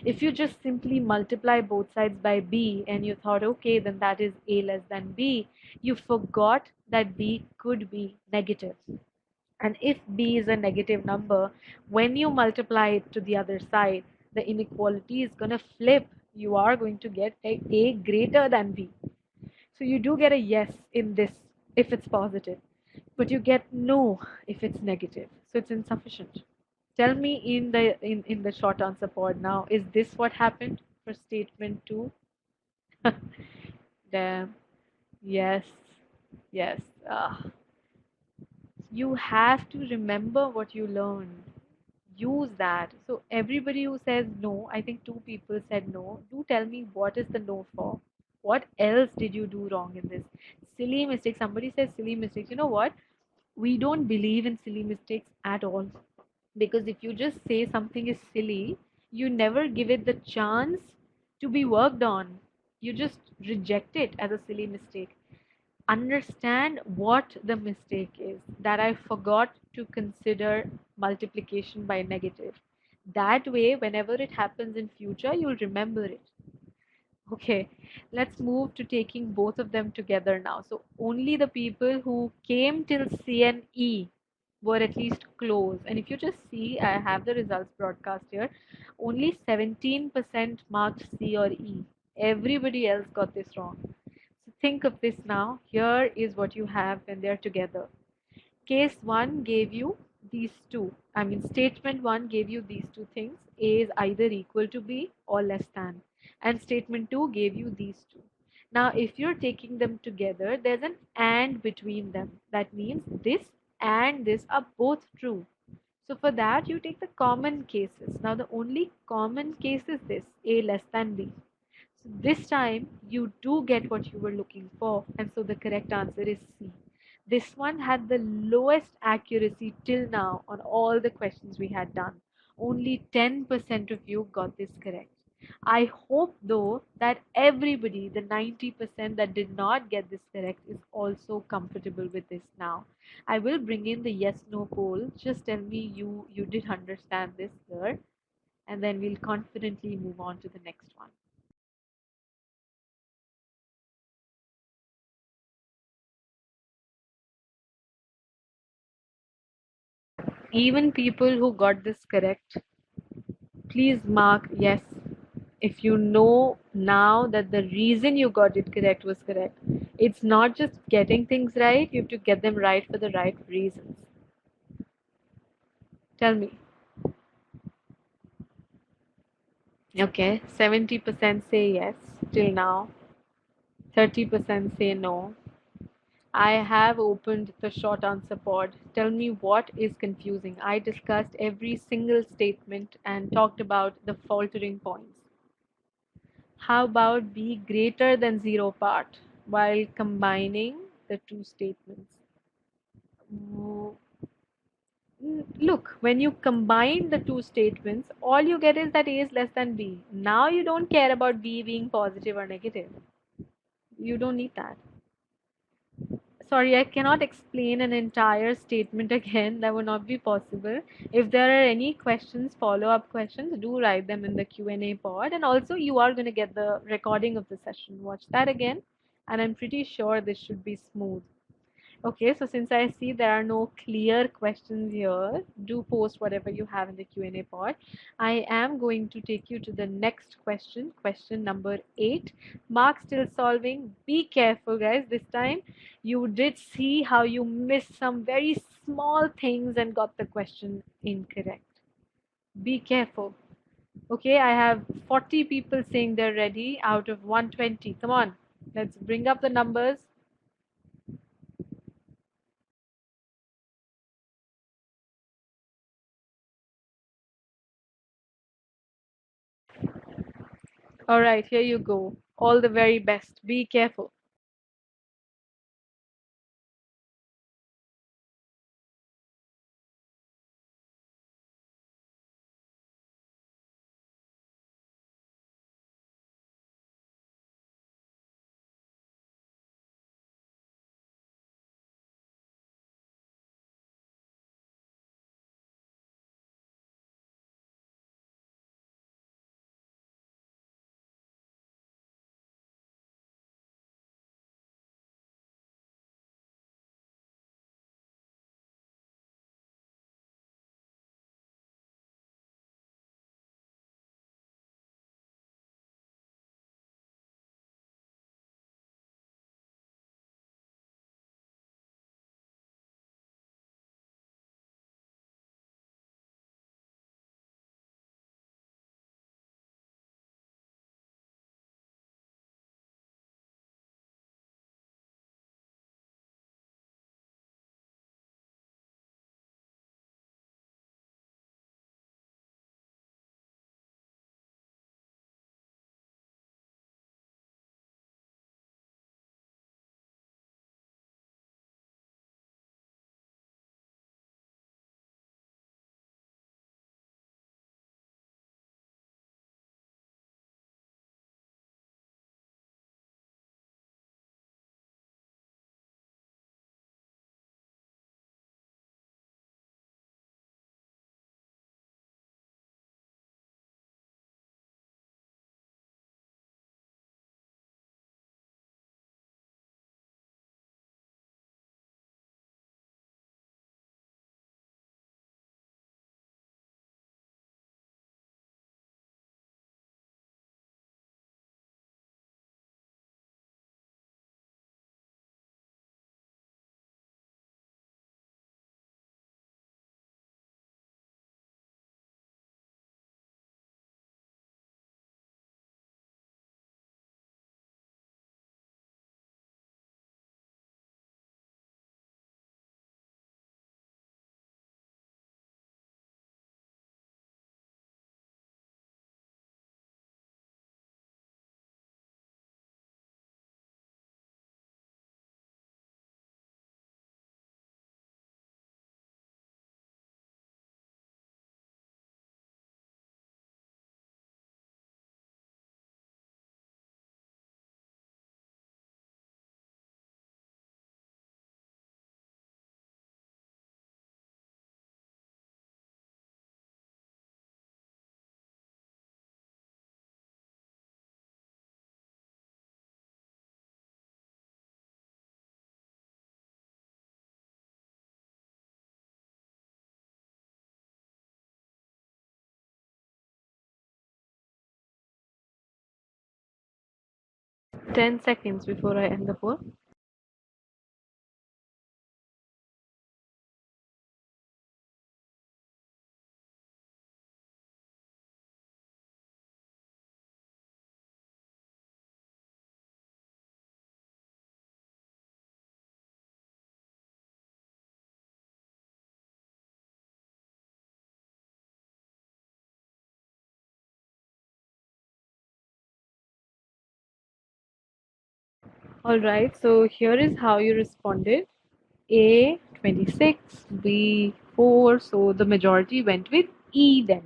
If you just simply multiply both sides by b and you thought, okay, then that is a less than b, you forgot that b could be negative. And if b is a negative number, when you multiply it to the other side, the inequality is going to flip. You are going to get a greater than b. So you do get a yes in this if it's positive, but you get no if it's negative. So it's insufficient. Tell me in the short answer pod now, is this what happened for statement 2? Damn. Yes. Yes. You have to remember what you learned. Use that. So everybody who says no, I think two people said no. Do tell me what is the no for? What else did you do wrong in this? Silly mistake. Somebody says silly mistakes. You know what? We don't believe in silly mistakes at all. Because if you just say something is silly, you never give it the chance to be worked on. You just reject it as a silly mistake. Understand what the mistake is, that I forgot to consider multiplication by negative. That way, whenever it happens in future, you'll remember it. Okay, let's move to taking both of them together now. So only the people who came till C and E were at least close. And if you just see, I have the results broadcast here. Only 17% marked C or E. Everybody else got this wrong. So think of this now. Here is what you have when they're together. Case 1 gave you these two. Statement 1 gave you these two things. A is either equal to B or less than. And statement 2 gave you these two. Now, if you're taking them together, there's an and between them. That means this and this are both true. So for that, you take the common cases. Now, the only common case is this, A less than B. This time you do get what you were looking for, and so the correct answer is C. This one had the lowest accuracy till now on all the questions we had done. Only 10% of you got this correct. I hope though that everybody, the 90% that did not get this correct, is also comfortable with this now. I will bring in the yes no poll. Just tell me you did understand this here, and then we'll confidently move on to the next one. Even people who got this correct, please mark yes if you know now that the reason you got it correct was correct. It's not just getting things right, you have to get them right for the right reasons. Tell me. Okay, 70% say yes till now, 30% say no. I have opened the short answer pod. Tell me what is confusing. I discussed every single statement and talked about the faltering points. How about be greater than zero part while combining the two statements? Mm, Look, when you combine the two statements, all you get is that A is less than B. Now you don't care about B being positive or negative. You don't need that. Sorry, I cannot explain an entire statement again. That would not be possible. If there are any questions, follow-up questions, do write them in the Q&A pod. And also, you are going to get the recording of the session. Watch that again. And I'm pretty sure this should be smooth. Okay, so since I see there are no clear questions here, do post whatever you have in the Q&A pod. I am going to take you to the next question, question number 8. Mark still solving. Be careful, guys. This time you did see how you missed some very small things and got the question incorrect. Be careful. Okay, I have 40 people saying they're ready out of 120. Come on, let's bring up the numbers. All right, here you go. All the very best. Be careful. 10 seconds before I end the poll. All right, so here is how you responded. A 26, B 4, so the majority went with E then.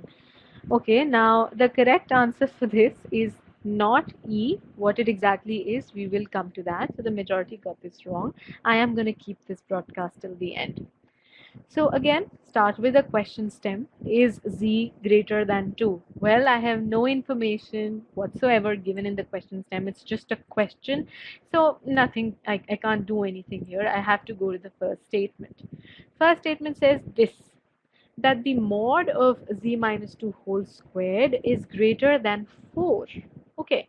Okay, now the correct answer for this is not E. What it exactly is, we will come to that. So the majority got this wrong. I am going to keep this broadcast till the end. So again, start with a question stem. Is Z greater than 2? Well, I have no information whatsoever given in the question stem. It's just a question. So nothing, I can't do anything here. I have to go to the first statement. First statement says this, that the mod of Z minus 2 whole squared is greater than 4. Okay,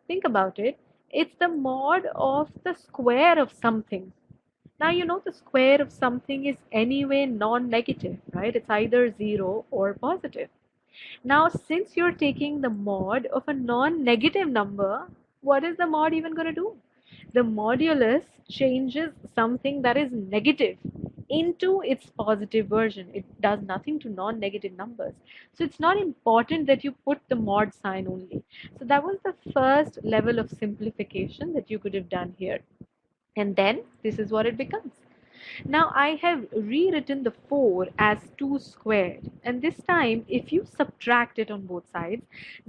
think about it. It's the mod of the square of something. Now, you know the square of something is anyway non-negative, right? It's either 0 or positive. Now, since you're taking the mod of a non-negative number, what is the mod even going to do? The modulus changes something that is negative into its positive version. It does nothing to non-negative numbers. So it's not important that you put the mod sign only. So that was the first level of simplification that you could have done here. And then this is what it becomes. Now I have rewritten the 4 as 2 squared, and this time if you subtract it on both sides,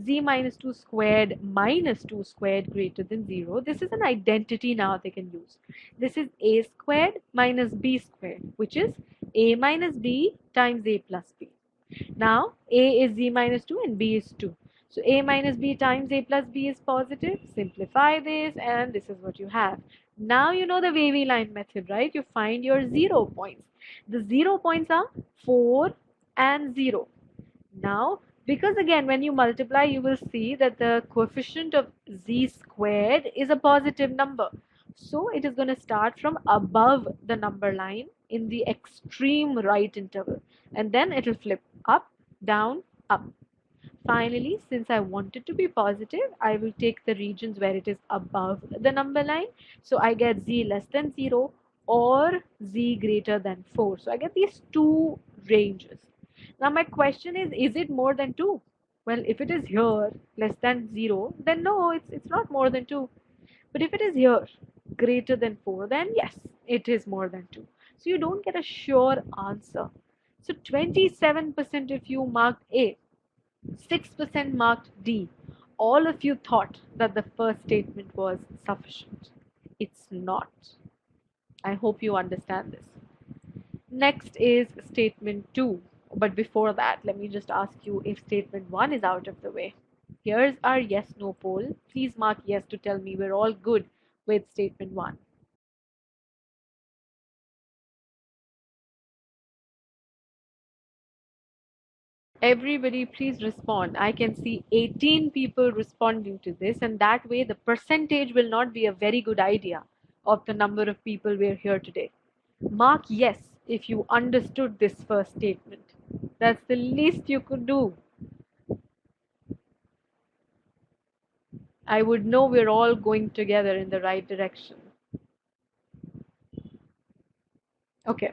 z minus 2 squared minus 2 squared greater than 0, this is an identity now they can use. This is a squared minus b squared, which is a minus b times a plus b. Now a is z minus 2 and b is 2. So a minus b times a plus b is positive. Simplify this and this is what you have. Now you know the wavy line method, right? You find your 0 points. The 0 points are 4 and 0. Now, because again, when you multiply, you will see that the coefficient of z squared is a positive number. So it is going to start from above the number line in the extreme right interval. And then it will flip up, down, up. Finally, since I want it to be positive, I will take the regions where it is above the number line. So I get z less than 0 or z greater than 4. So I get these two ranges. Now my question is it more than 2? Well, if it is here less than 0, then no, it's not more than 2. But if it is here greater than 4, then yes, it is more than 2. So you don't get a sure answer. So 27% if you marked A, 6% marked D. All of you thought that the first statement was sufficient. It's not. I hope you understand this. Next is statement 2. But before that, let me just ask you if statement 1 is out of the way. Here's our yes no poll. Please mark yes to tell me we're all good with statement 1. Everybody, please respond. I can see 18 people responding to this, and that way the percentage will not be a very good idea of the number of people we're here today. Mark yes if you understood this first statement. That's the least you could do. I would know we're all going together in the right direction. Okay.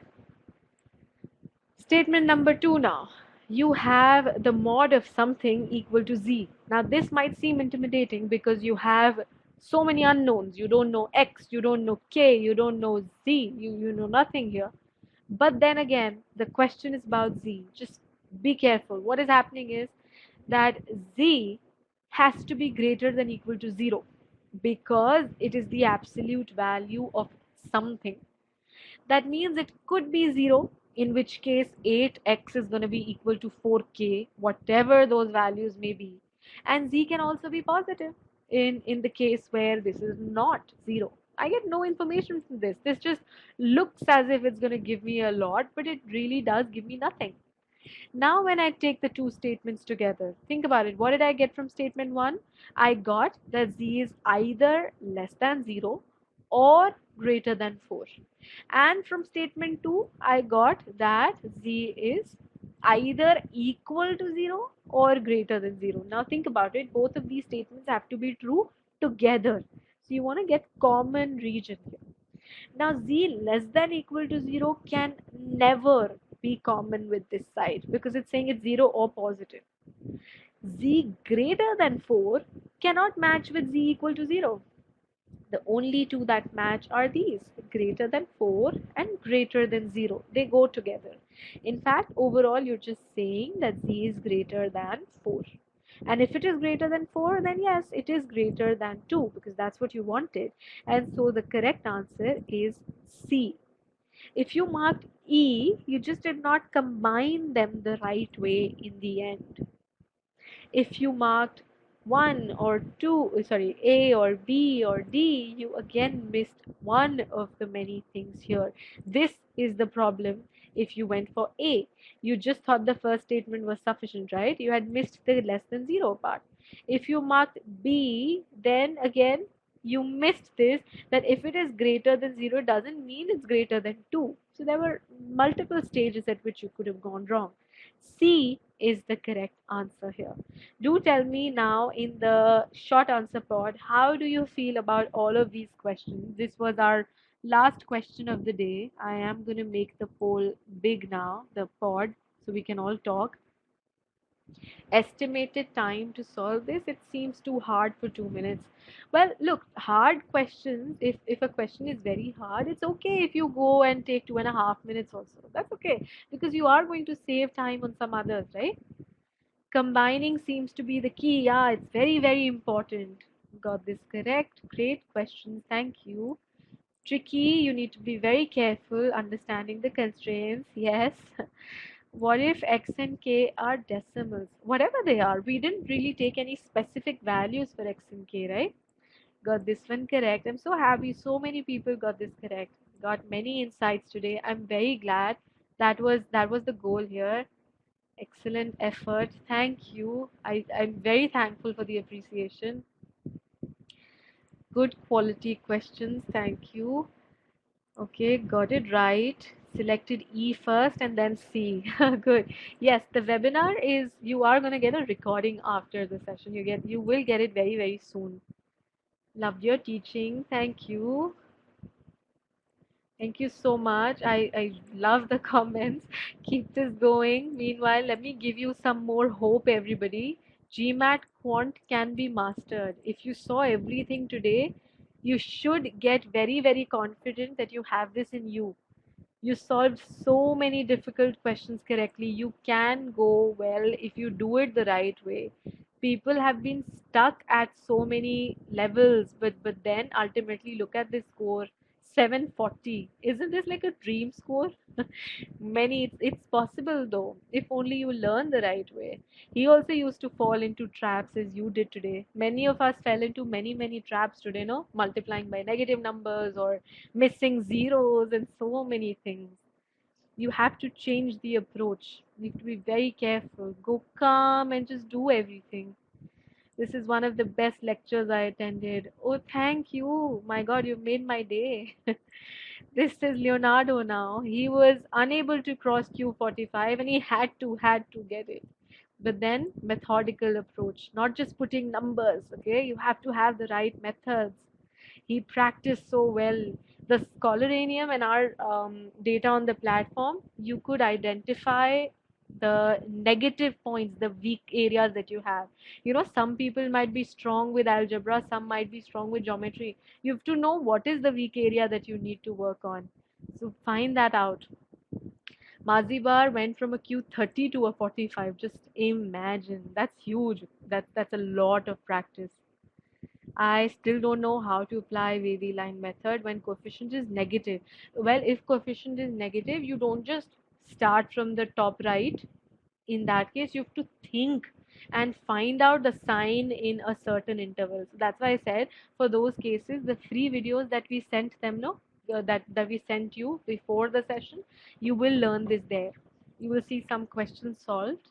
Statement number 2 now. You have the mod of something equal to z. Now this might seem intimidating because you have so many unknowns. You don't know x, you don't know k, you don't know z, you know nothing here. But then again, the question is about z. Just be careful. What is happening is that z has to be greater than equal to 0 because it is the absolute value of something. That means it could be 0, in which case 8x is going to be equal to 4k, whatever those values may be. And z can also be positive in the case where this is not 0. I get no information from this. This just looks as if it's going to give me a lot, but it really does give me nothing. Now when I take the two statements together, think about it. What did I get from statement 1? I got that z is either less than 0 or greater than 4. And from statement 2, I got that z is either equal to 0 or greater than 0. Now think about it. Both of these statements have to be true together. So you want to get common region here. Now z less than equal to 0 can never be common with this side because it's saying it's 0 or positive. Z greater than 4 cannot match with z equal to 0. The only two that match are these, greater than 4 and greater than 0. They go together. In fact, overall, you're just saying that z is greater than 4. And if it is greater than 4, then yes, it is greater than 2 because that's what you wanted. And so the correct answer is C. If you marked E, you just did not combine them the right way in the end. If you marked 1 or 2, sorry, A or B or D, you again missed one of the many things here. This is the problem if you went for A. You just thought the first statement was sufficient, right? You had missed the less than 0 part. If you marked B, then again, you missed this, that if it is greater than 0 doesn't mean it's greater than 2. So there were multiple stages at which you could have gone wrong. C is the correct answer here. Do tell me now in the short answer pod, how do you feel about all of these questions? This was our last question of the day. I am going to make the poll big now, the pod, so we can all talk. Estimated time to solve this, it seems too hard for 2 minutes. Well, look, hard questions, if a question is very hard, it's okay if you go and take 2.5 minutes also. That's okay because you are going to save time on some others, right? Combining seems to be the key. Yeah, it's very, very important. Got this correct. Great questions. Thank you. Tricky, you need to be very careful understanding the constraints. Yes. What if x and k are decimals? Whatever they are, we didn't really take any specific values for x and k, right? Got this one correct. I'm so happy so many people got this correct. Got many insights today. I'm very glad. That was the goal here. Excellent effort. Thank you. I'm very thankful for the appreciation. Good quality questions. Thank you. Okay, got it right. Selected E first and then C. Good. Yes, the webinar is, you are going to get a recording after the session. You will get it very, very soon. Loved your teaching. Thank you. Thank you so much. I love the comments. Keep this going. Meanwhile, let me give you some more hope, everybody. GMAT Quant can be mastered. If you saw everything today, you should get very, very confident that you have this in you. You solved so many difficult questions correctly. You can go well if you do it the right way. People have been stuck at so many levels, but then ultimately look at this score, 740. Isn't this like a dream score? Many, it's possible though, if only you learn the right way. He also used to fall into traps as you did today. Many of us fell into many, many traps today, no? Multiplying by negative numbers or missing zeros and so many things. You have to change the approach. You have to be very careful. Go calm and just do everything. This is one of the best lectures I attended. Oh, thank you. My God, you made my day. This is Leonardo now. He was unable to cross Q45 and he had to get it. But then methodical approach, not just putting numbers, okay? You have to have the right methods. He practiced so well. The Scholaranium and our data on the platform, you could identify the negative points, the weak areas that you have. Some people might be strong with algebra, some might be strong with geometry. You have to know what is the weak area that you need to work on. So find that out. Mazibar went from a Q30 to a 45. Just imagine. That's huge. That's a lot of practice. I still don't know how to apply Wavy line method when coefficient is negative. Well, if coefficient is negative, you don't just start from the top right. In that case, you have to think and find out the sign in a certain interval. So that's why I said for those cases, the free videos that we sent them, no, that we sent you before the session, you will learn this there. You will see some questions solved.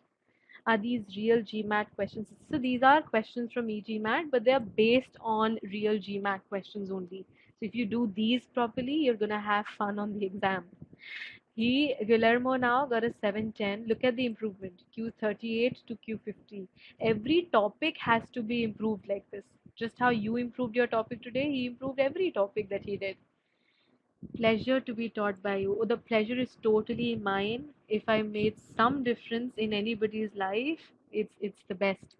Are these real GMAT questions? So these are questions from e-GMAT, but they're based on real GMAT questions only. So if you do these properly, you're gonna have fun on the exam. Guillermo now got a 710. Look at the improvement. Q38 to Q50. Every topic has to be improved like this. Just how you improved your topic today, he improved every topic that he did. Pleasure to be taught by you. Oh, the pleasure is totally mine. If I made some difference in anybody's life, it's the best.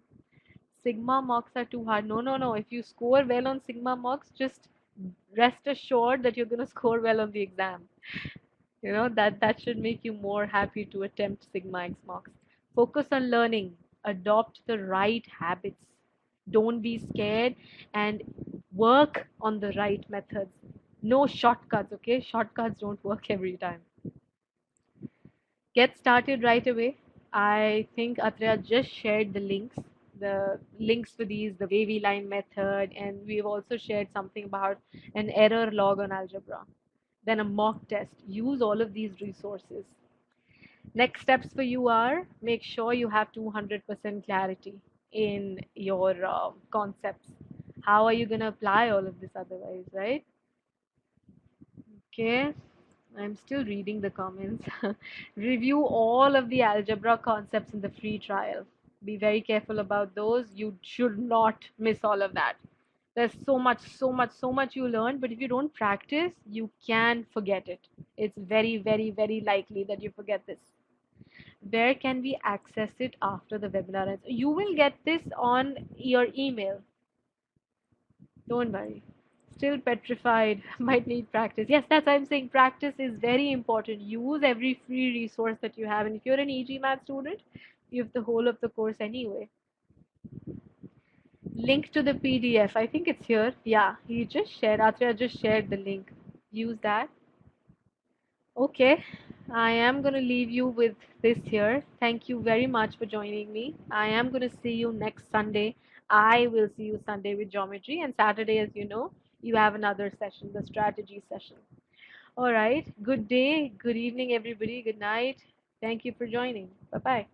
Sigma mocks are too hard. No, no, no. If you score well on Sigma mocks, just rest assured that you're gonna score well on the exam. That should make you more happy to attempt Sigma X mocks. Focus on learning. Adopt the right habits. Don't be scared and work on the right methods. No shortcuts, okay? Shortcuts don't work every time. Get started right away. I think Atreya just shared the links for these, the wavy line method, and we've also shared something about an error log on algebra, then a mock test. Use all of these resources. Next steps for you are make sure you have 200% clarity in your concepts. How are you going to apply all of this otherwise, right? Okay, I'm still reading the comments. Review all of the algebra concepts in the free trial. Be very careful about those. You should not miss all of that. There's so much, so much, so much you learn, but if you don't practice, you can forget it. It's very, very, very likely that you forget this. Where can we access it after the webinar ends? You will get this on your email. Don't worry. Still petrified, might need practice. Yes, that's what I'm saying. Practice is very important. Use every free resource that you have. And if you're an e-GMAT student, you have the whole of the course anyway. Link to the PDF. I think it's here. Yeah, he just shared. Atreya just shared the link. Use that. Okay, I am going to leave you with this here. Thank you very much for joining me. I am going to see you next Sunday. I will see you Sunday with geometry, and Saturday, as you know, you have another session, the strategy session. All right, good day, good evening, everybody. Good night. Thank you for joining. Bye bye.